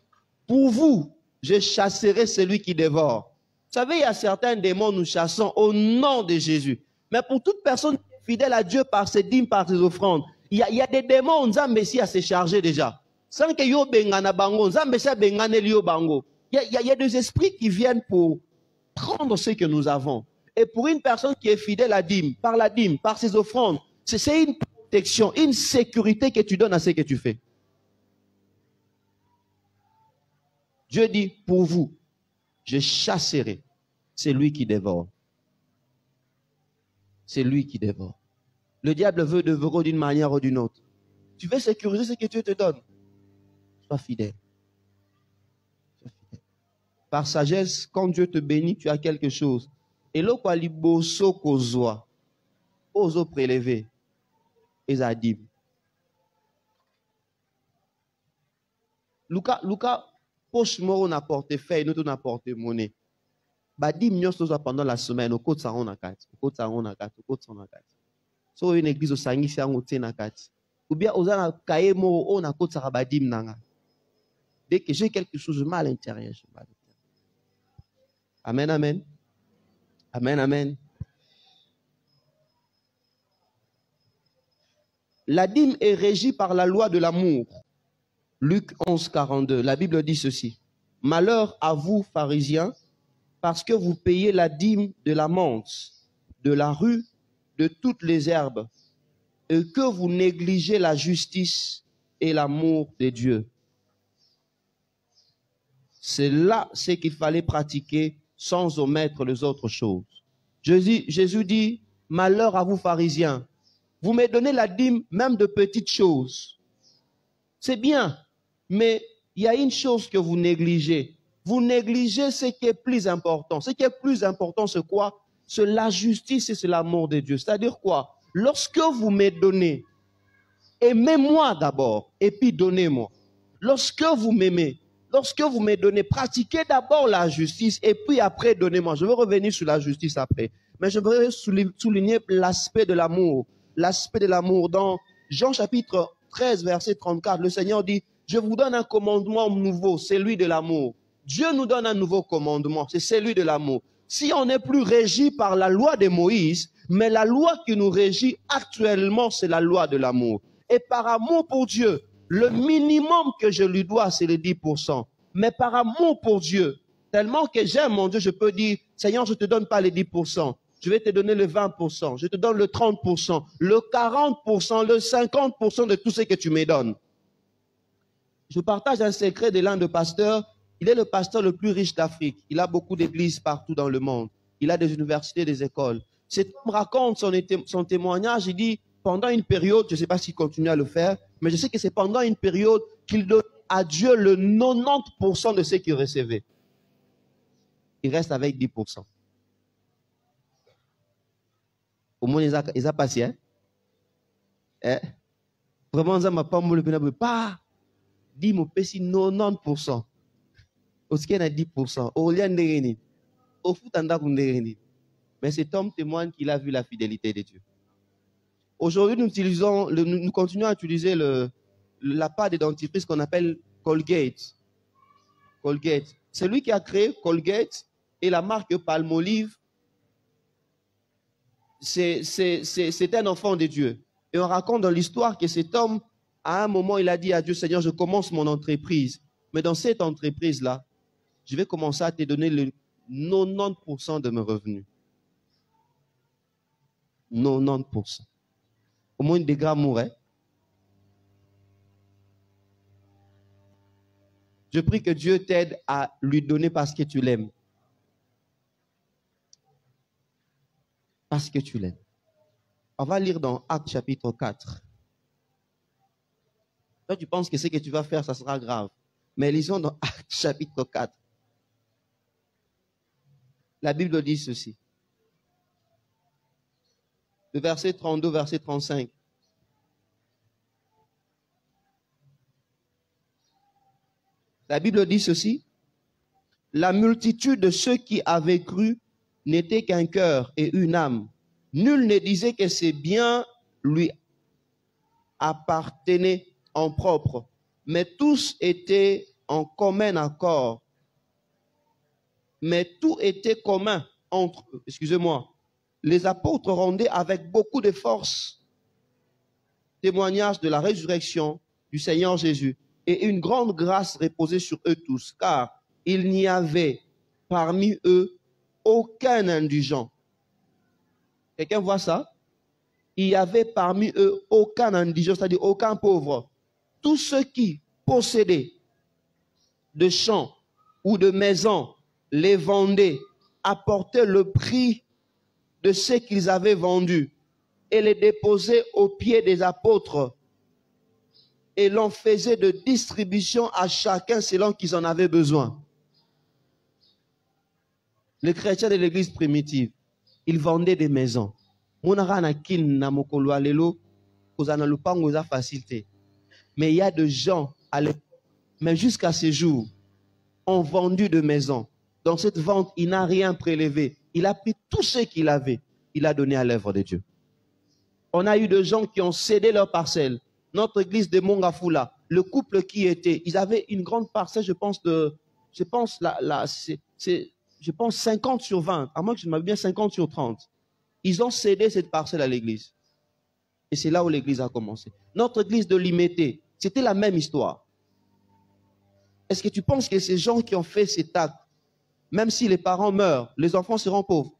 pour vous, je chasserai celui qui dévore. Vous savez, il y a certains démons nous chassons au nom de Jésus. Mais pour toute personne fidèle à Dieu par ses dîmes, par ses offrandes, il y a des démons, Nzambesi à se charger déjà. Sans que yo bengana bango, Nzambesi a bengane liyo bango. Il y a des esprits qui viennent pour prendre ce que nous avons. Et pour une personne qui est fidèle à dîme, par ses offrandes, c'est une protection, une sécurité que tu donnes à ce que tu fais. Dieu dit, pour vous, je chasserai celui qui dévore. C'est lui qui dévore. Le diable veut dévorer d'une manière ou d'une autre. Tu veux sécuriser ce que Dieu te donne. Sois fidèle. Sois fidèle. Par sagesse, quand Dieu te bénit, tu as quelque chose. Et là, quoi, liboso kozwa, oso prélever, et zadim. Luca, poche moro na portefeuille, nous na porte-monnaie. Badim nyonso pendant la semaine, au côté ça on a quatre, au côté ça on a quatre, au côté ça on a quatre. So une église au sangi si on tient na quatre. Ou bien aux ana kaye moro on a côté ça badim nanga. Dès que j'ai quelque chose de mal à l'intérieur, je mal. Amen, amen. Amen, amen. La dîme est régie par la loi de l'amour. Luc 11, 42. La Bible dit ceci. Malheur à vous, pharisiens, parce que vous payez la dîme de la menthe, de la rue, de toutes les herbes, et que vous négligez la justice et l'amour de Dieu. C'est là ce qu'il fallait pratiquer sans omettre les autres choses. Jésus dit, Malheur à vous, pharisiens. Vous me donnez la dîme même de petites choses. C'est bien, mais il y a une chose que vous négligez. Vous négligez ce qui est plus important. Ce qui est plus important, c'est quoi? C'est la justice et c'est l'amour de Dieu. C'est-à-dire quoi? Lorsque vous me donnez, aimez-moi d'abord et puis donnez-moi. Lorsque vous m'aimez, lorsque vous me donnez, pratiquez d'abord la justice et puis après donnez-moi. Je vais revenir sur la justice après. Mais je voudrais souligner l'aspect de l'amour. L'aspect de l'amour. Dans Jean chapitre 13, verset 34, le Seigneur dit, je vous donne un commandement nouveau, c'est celui de l'amour. Dieu nous donne un nouveau commandement, c'est celui de l'amour. Si on n'est plus régi par la loi de Moïse, mais la loi qui nous régit actuellement, c'est la loi de l'amour. Et par amour pour Dieu, le minimum que je lui dois, c'est les 10%. Mais par amour pour Dieu, tellement que j'aime mon Dieu, je peux dire, Seigneur, je ne te donne pas les 10%. Je vais te donner le 20%, je te donne le 30%, le 40%, le 50% de tout ce que tu me donnes. Je partage un secret de l'un de pasteurs. Il est le pasteur le plus riche d'Afrique. Il a beaucoup d'églises partout dans le monde. Il a des universités, des écoles. Cet homme raconte son témoignage. Il dit, pendant une période, je ne sais pas s'il continue à le faire, mais je sais que c'est pendant une période qu'il donne à Dieu le 90% de ce qu'il recevait. Il reste avec 10%. Au moins, ils ont passé. Hein? Vraiment, ça m'a pas pas. Dis mon péché 90%. Au ski, il y a 10%. Au lien de réuni. Au foot, on a réuni. Mais cet homme témoigne qu'il a vu la fidélité de Dieu. Aujourd'hui, nous continuons à utiliser la pâte de dentifrice qu'on appelle Colgate. Colgate. C'est lui qui a créé Colgate et la marque Palmolive. C'est un enfant de Dieu. Et on raconte dans l'histoire que cet homme, à un moment, il a dit à Dieu, Seigneur, je commence mon entreprise. Mais dans cette entreprise-là, je vais commencer à te donner le 90% de mes revenus. 90%. Au moins des grands mourraient. Je prie que Dieu t'aide à lui donner parce que tu l'aimes. Parce que tu l'aimes. On va lire dans Actes chapitre 4. Toi, tu penses que ce que tu vas faire, ça sera grave. Mais lisons dans Actes chapitre 4. La Bible dit ceci. Le verset 32, verset 35. La Bible dit ceci. La multitude de ceux qui avaient cru n'était qu'un cœur et une âme. Nul ne disait que ces biens lui appartenaient en propre, mais tous étaient en commun accord. Mais tout était commun entre eux. Excusez-moi. Les apôtres rendaient avec beaucoup de force témoignage de la résurrection du Seigneur Jésus, et une grande grâce reposait sur eux tous, car il n'y avait parmi eux aucun indigent. Quelqu'un voit ça? Il n'y avait parmi eux aucun indigent, c'est-à-dire aucun pauvre. Tous ceux qui possédaient de champs ou de maisons les vendaient, apportaient le prix de ce qu'ils avaient vendu et les déposaient aux pieds des apôtres et l'on faisait de distribution à chacun selon qu'ils en avaient besoin. Les chrétiens de l'église primitive, ils vendaient des maisons. Mais il y a des gens, même jusqu'à ce jour, ont vendu de maisons. Dans cette vente, il n'a rien prélevé. Il a pris tout ce qu'il avait. Il a donné à l'œuvre de Dieu. On a eu des gens qui ont cédé leur parcelle. Notre église de Mongafula, le couple qui était, ils avaient une grande parcelle, je pense 50 sur 20, à moins que je m'avais bien 50 sur 30. Ils ont cédé cette parcelle à l'église. Et c'est là où l'église a commencé. Notre église de Limété, c'était la même histoire. Est-ce que tu penses que ces gens qui ont fait cet acte, même si les parents meurent, les enfants seront pauvres?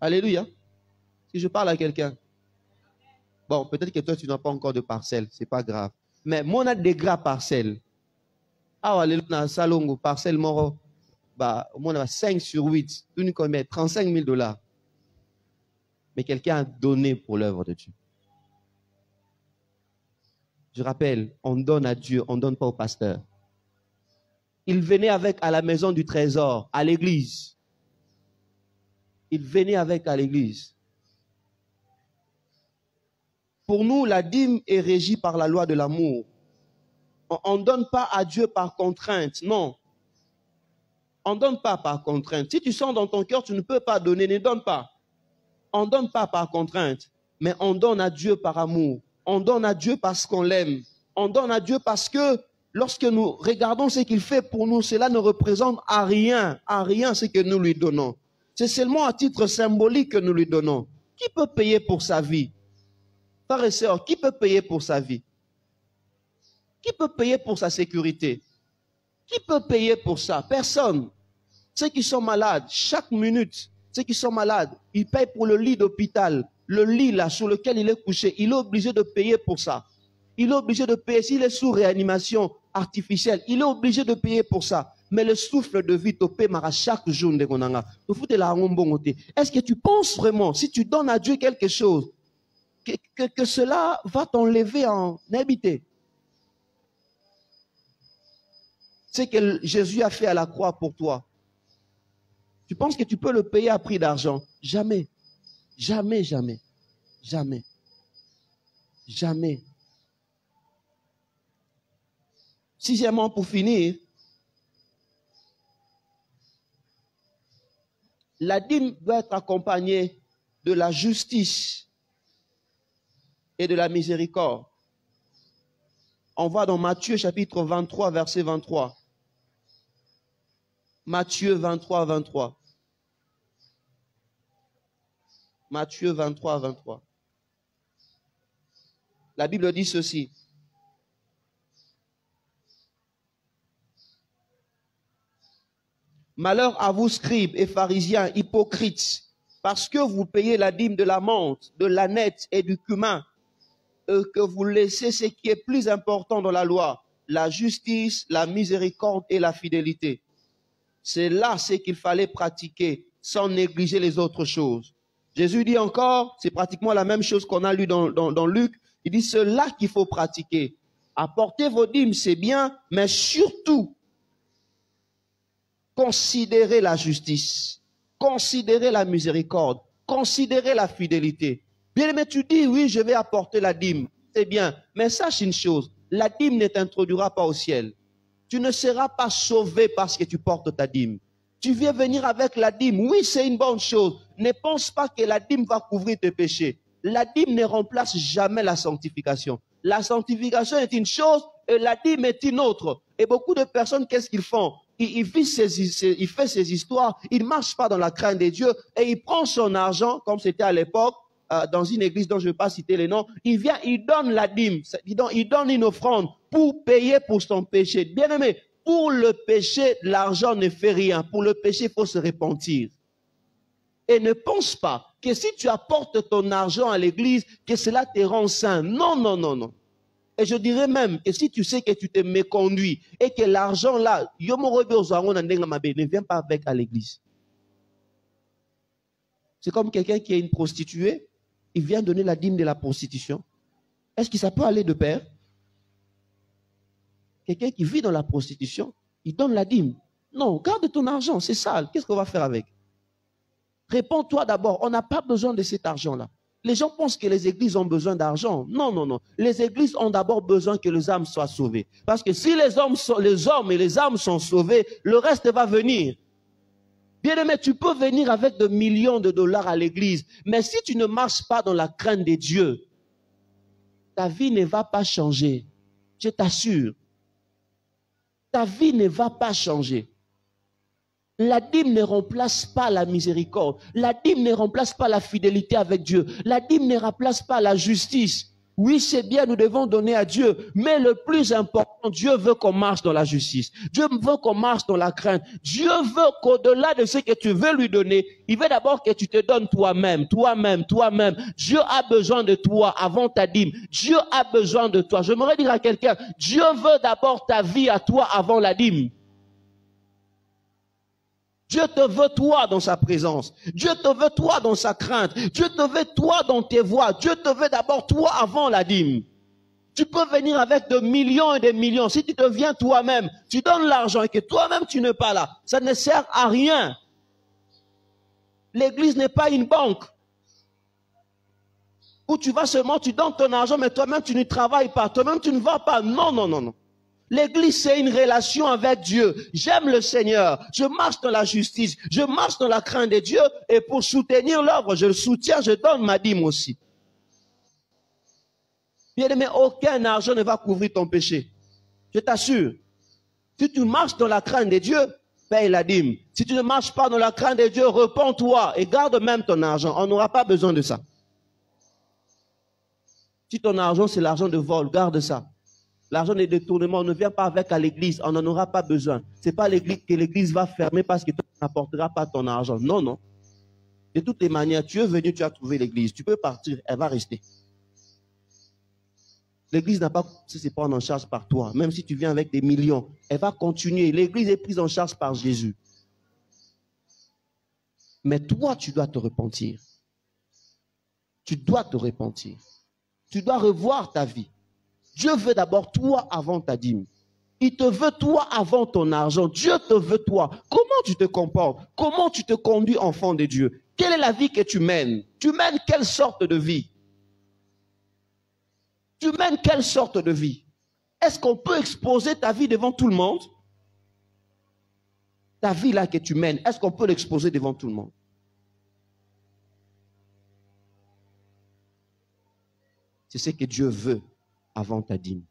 Alléluia. Si je parle à quelqu'un. Bon, peut-être que toi, tu n'as pas encore de parcelle. Ce n'est pas grave. Mais moi, on a des gras parcelles. Ah, alléluia, salongo, parcelle moro. Bah, on a 5 sur 8. Une combien? 35 000 $. mais quelqu'un a donné pour l'œuvre de Dieu. Je rappelle, on donne à Dieu, on ne donne pas au pasteur. Il venait avec à la maison du trésor, à l'église. Il venait avec à l'église. Pour nous, la dîme est régie par la loi de l'amour. On ne donne pas à Dieu par contrainte, non. On ne donne pas par contrainte. Si tu sens dans ton cœur, tu ne peux pas donner, ne donne pas. On ne donne pas par contrainte, mais on donne à Dieu par amour. On donne à Dieu parce qu'on l'aime. On donne à Dieu parce que lorsque nous regardons ce qu'il fait pour nous, cela ne représente à rien ce que nous lui donnons. C'est seulement à titre symbolique que nous lui donnons. Qui peut payer pour sa vie? Frères et sœurs, qui peut payer pour sa vie? Qui peut payer pour sa sécurité? Qui peut payer pour ça? Personne. Ceux qui sont malades, chaque minute, ceux qui sont malades, ils payent pour le lit d'hôpital. Le lit là sur lequel il est couché, il est obligé de payer pour ça. Il est obligé de payer. S'il est sous réanimation artificielle, il est obligé de payer pour ça. Mais le souffle de vie te paie chaque jour. Est-ce que tu penses vraiment, si tu donnes à Dieu quelque chose, que cela va t'enlever en habité? C'est que Jésus a fait à la croix pour toi. Tu penses que tu peux le payer à prix d'argent? Jamais. Jamais, jamais. Jamais. Jamais. Sixièmement, pour finir, la dîme doit être accompagnée de la justice et de la miséricorde. On va dans Matthieu chapitre 23, verset 23. Matthieu 23, 23. Matthieu 23, 23. La Bible dit ceci. Malheur à vous, scribes et pharisiens, hypocrites, parce que vous payez la dîme de la menthe, de l'ânette et du cumin, que vous laissez ce qui est plus important dans la loi, la justice, la miséricorde et la fidélité. C'est là ce qu'il fallait pratiquer, sans négliger les autres choses. Jésus dit encore, c'est pratiquement la même chose qu'on a lu dans Luc, il dit c'est là qu'il faut pratiquer. Apporter vos dîmes, c'est bien, mais surtout, considérez la justice, considérez la miséricorde, considérez la fidélité. Bien aimé, tu dis, oui, je vais apporter la dîme, c'est bien, mais sache une chose, la dîme ne t'introduira pas au ciel. Tu ne seras pas sauvé parce que tu portes ta dîme. Tu viens venir avec la dîme, oui, c'est une bonne chose. Ne pense pas que la dîme va couvrir tes péchés. La dîme ne remplace jamais la sanctification. La sanctification est une chose et la dîme est une autre. Et beaucoup de personnes, qu'est-ce qu'ils font? Il fait ses histoires, il ne marche pas dans la crainte de Dieu et il prend son argent, comme c'était à l'époque, dans une église dont je ne vais pas citer les noms, il vient, il donne la dîme, il donne une offrande pour payer pour son péché. Bien aimé, pour le péché, l'argent ne fait rien. Pour le péché, il faut se repentir. Et ne pense pas que si tu apportes ton argent à l'église, que cela te rend saint. Non, non, non, non. Et je dirais même que si tu sais que tu te méconduis et que l'argent là, ne vient pas avec à l'église. C'est comme quelqu'un qui est une prostituée, il vient donner la dîme de la prostitution. Est-ce que ça peut aller de pair? Quelqu'un qui vit dans la prostitution, il donne la dîme. Non, garde ton argent, c'est sale. Qu'est-ce qu'on va faire avec? Réponds-toi d'abord, on n'a pas besoin de cet argent-là. Les gens pensent que les églises ont besoin d'argent. Non, non, non. Les églises ont d'abord besoin que les âmes soient sauvées. Parce que si les hommes et les âmes sont sauvés, le reste va venir. Bien aimé, tu peux venir avec de millions de dollars à l'église, mais si tu ne marches pas dans la crainte de Dieu, ta vie ne va pas changer. Je t'assure. Ta vie ne va pas changer. La dîme ne remplace pas la miséricorde. La dîme ne remplace pas la fidélité avec Dieu. La dîme ne remplace pas la justice. Oui, c'est bien, nous devons donner à Dieu. Mais le plus important, Dieu veut qu'on marche dans la justice. Dieu veut qu'on marche dans la crainte. Dieu veut qu'au-delà de ce que tu veux lui donner, il veut d'abord que tu te donnes toi-même, toi-même, toi-même. Dieu a besoin de toi avant ta dîme. Dieu a besoin de toi. J'aimerais dire à quelqu'un, Dieu veut d'abord ta vie à toi avant la dîme. Dieu te veut toi dans sa présence. Dieu te veut toi dans sa crainte. Dieu te veut toi dans tes voies. Dieu te veut d'abord toi avant la dîme. Tu peux venir avec de millions et des millions. Si tu te viens toi-même, tu donnes l'argent et que toi-même tu n'es pas là, ça ne sert à rien. L'église n'est pas une banque où tu vas seulement, tu donnes ton argent, mais toi-même tu ne travailles pas. Toi-même tu ne vas pas. Non, non, non, non. L'église, c'est une relation avec Dieu. J'aime le Seigneur. Je marche dans la justice. Je marche dans la crainte de Dieu. Et pour soutenir l'œuvre, je le soutiens, je donne ma dîme aussi. Bien-aimé, aucun argent ne va couvrir ton péché. Je t'assure. Si tu marches dans la crainte de Dieu, paye la dîme. Si tu ne marches pas dans la crainte de Dieu, repens-toi et garde même ton argent. On n'aura pas besoin de ça. Si ton argent, c'est l'argent de vol, garde ça. L'argent des détournements ne vient pas avec à l'église. On n'en aura pas besoin. Ce n'est pas l'église que l'église va fermer parce que tu n'apporteras pas ton argent. Non, non. De toutes les manières, tu es venu, tu as trouvé l'église. Tu peux partir, elle va rester. L'église n'a pas si c'est prendre en charge par toi. Même si tu viens avec des millions, elle va continuer. L'église est prise en charge par Jésus. Mais toi, tu dois te repentir. Tu dois te repentir. Tu dois revoir ta vie. Dieu veut d'abord toi avant ta dîme. Il te veut toi avant ton argent. Dieu te veut toi. Comment tu te comportes? Comment tu te conduis, enfant de Dieu? Quelle est la vie que tu mènes? Tu mènes quelle sorte de vie? Tu mènes quelle sorte de vie? Est-ce qu'on peut exposer ta vie devant tout le monde? Ta vie là que tu mènes, est-ce qu'on peut l'exposer devant tout le monde? C'est ce que Dieu veut avant ta dîme.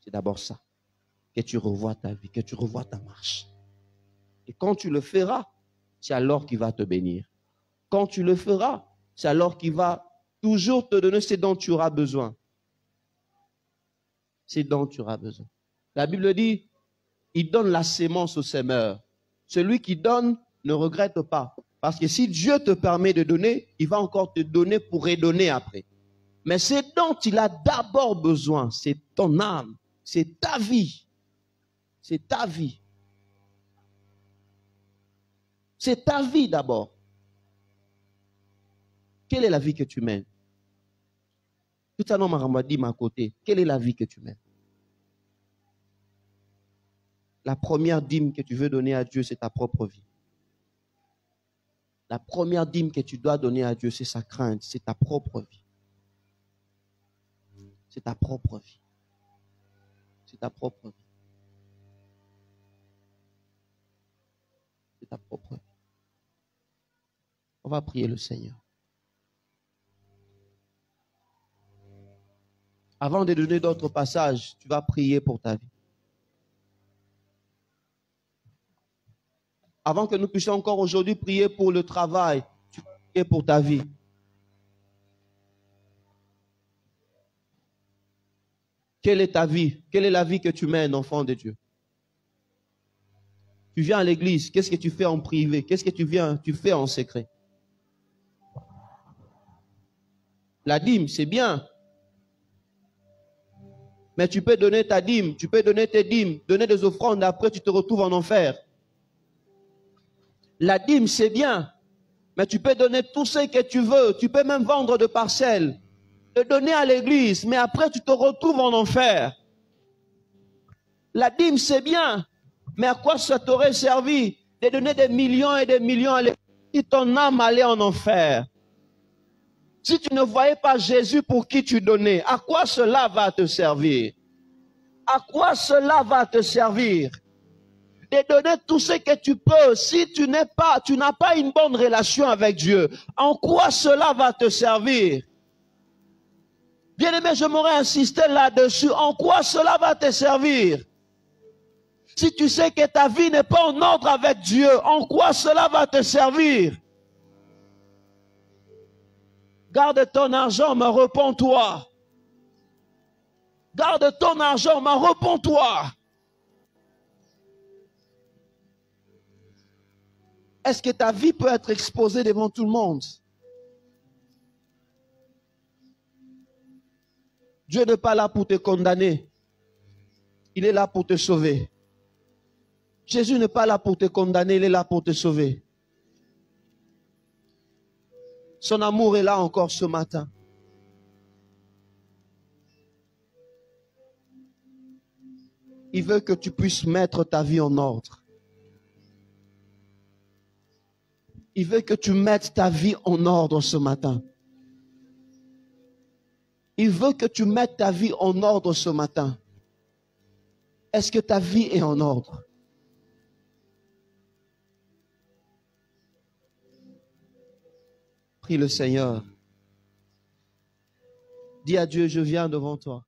C'est d'abord ça. Que tu revois ta vie, que tu revois ta marche. Et quand tu le feras, c'est alors qu'il va te bénir. Quand tu le feras, c'est alors qu'il va toujours te donner ce dont tu auras besoin. Ce dont tu auras besoin. La Bible dit, il donne la sémence au semeur. Celui qui donne ne regrette pas. Parce que si Dieu te permet de donner, il va encore te donner pour redonner après. Mais ce dont il a d'abord besoin, c'est ton âme, c'est ta vie. C'est ta vie. C'est ta vie d'abord. Quelle est la vie que tu mènes? Tout un homme m'a dit à côté, quelle est la vie que tu mènes? La première dîme que tu veux donner à Dieu, c'est ta propre vie. La première dîme que tu dois donner à Dieu, c'est sa crainte, c'est ta propre vie. C'est ta propre vie. C'est ta propre vie. C'est ta propre vie. On va prier le Seigneur. Avant de donner d'autres passages, tu vas prier pour ta vie. Avant que nous puissions encore aujourd'hui prier pour le travail, tu vas prier pour ta vie. Quelle est ta vie? Quelle est la vie que tu mènes, enfant de Dieu? Tu viens à l'église, qu'est-ce que tu fais en privé? Qu'est-ce que tu fais en secret? La dîme, c'est bien. Mais tu peux donner ta dîme, tu peux donner tes dîmes, donner des offrandes, après tu te retrouves en enfer. La dîme, c'est bien. Mais tu peux donner tout ce que tu veux. Tu peux même vendre de parcelles. Le donner à l'église, mais après tu te retrouves en enfer. La dîme, c'est bien. Mais à quoi ça t'aurait servi de donner des millions et des millions à l'église si ton âme allait en enfer? Si tu ne voyais pas Jésus pour qui tu donnais, à quoi cela va te servir? À quoi cela va te servir? De donner tout ce que tu peux, si tu n'as pas une bonne relation avec Dieu, en quoi cela va te servir? Bien-aimé, je m'aurais insisté là-dessus. En quoi cela va te servir? Si tu sais que ta vie n'est pas en ordre avec Dieu, en quoi cela va te servir? Garde ton argent, mais repens-toi. Garde ton argent, mais repens-toi. Est-ce que ta vie peut être exposée devant tout le monde? Dieu n'est pas là pour te condamner. Il est là pour te sauver. Jésus n'est pas là pour te condamner, il est là pour te sauver. Son amour est là encore ce matin. Il veut que tu puisses mettre ta vie en ordre. Il veut que tu mettes ta vie en ordre ce matin. Il veut que tu mettes ta vie en ordre ce matin. Est-ce que ta vie est en ordre? Prie le Seigneur. Dis à Dieu, je viens devant toi.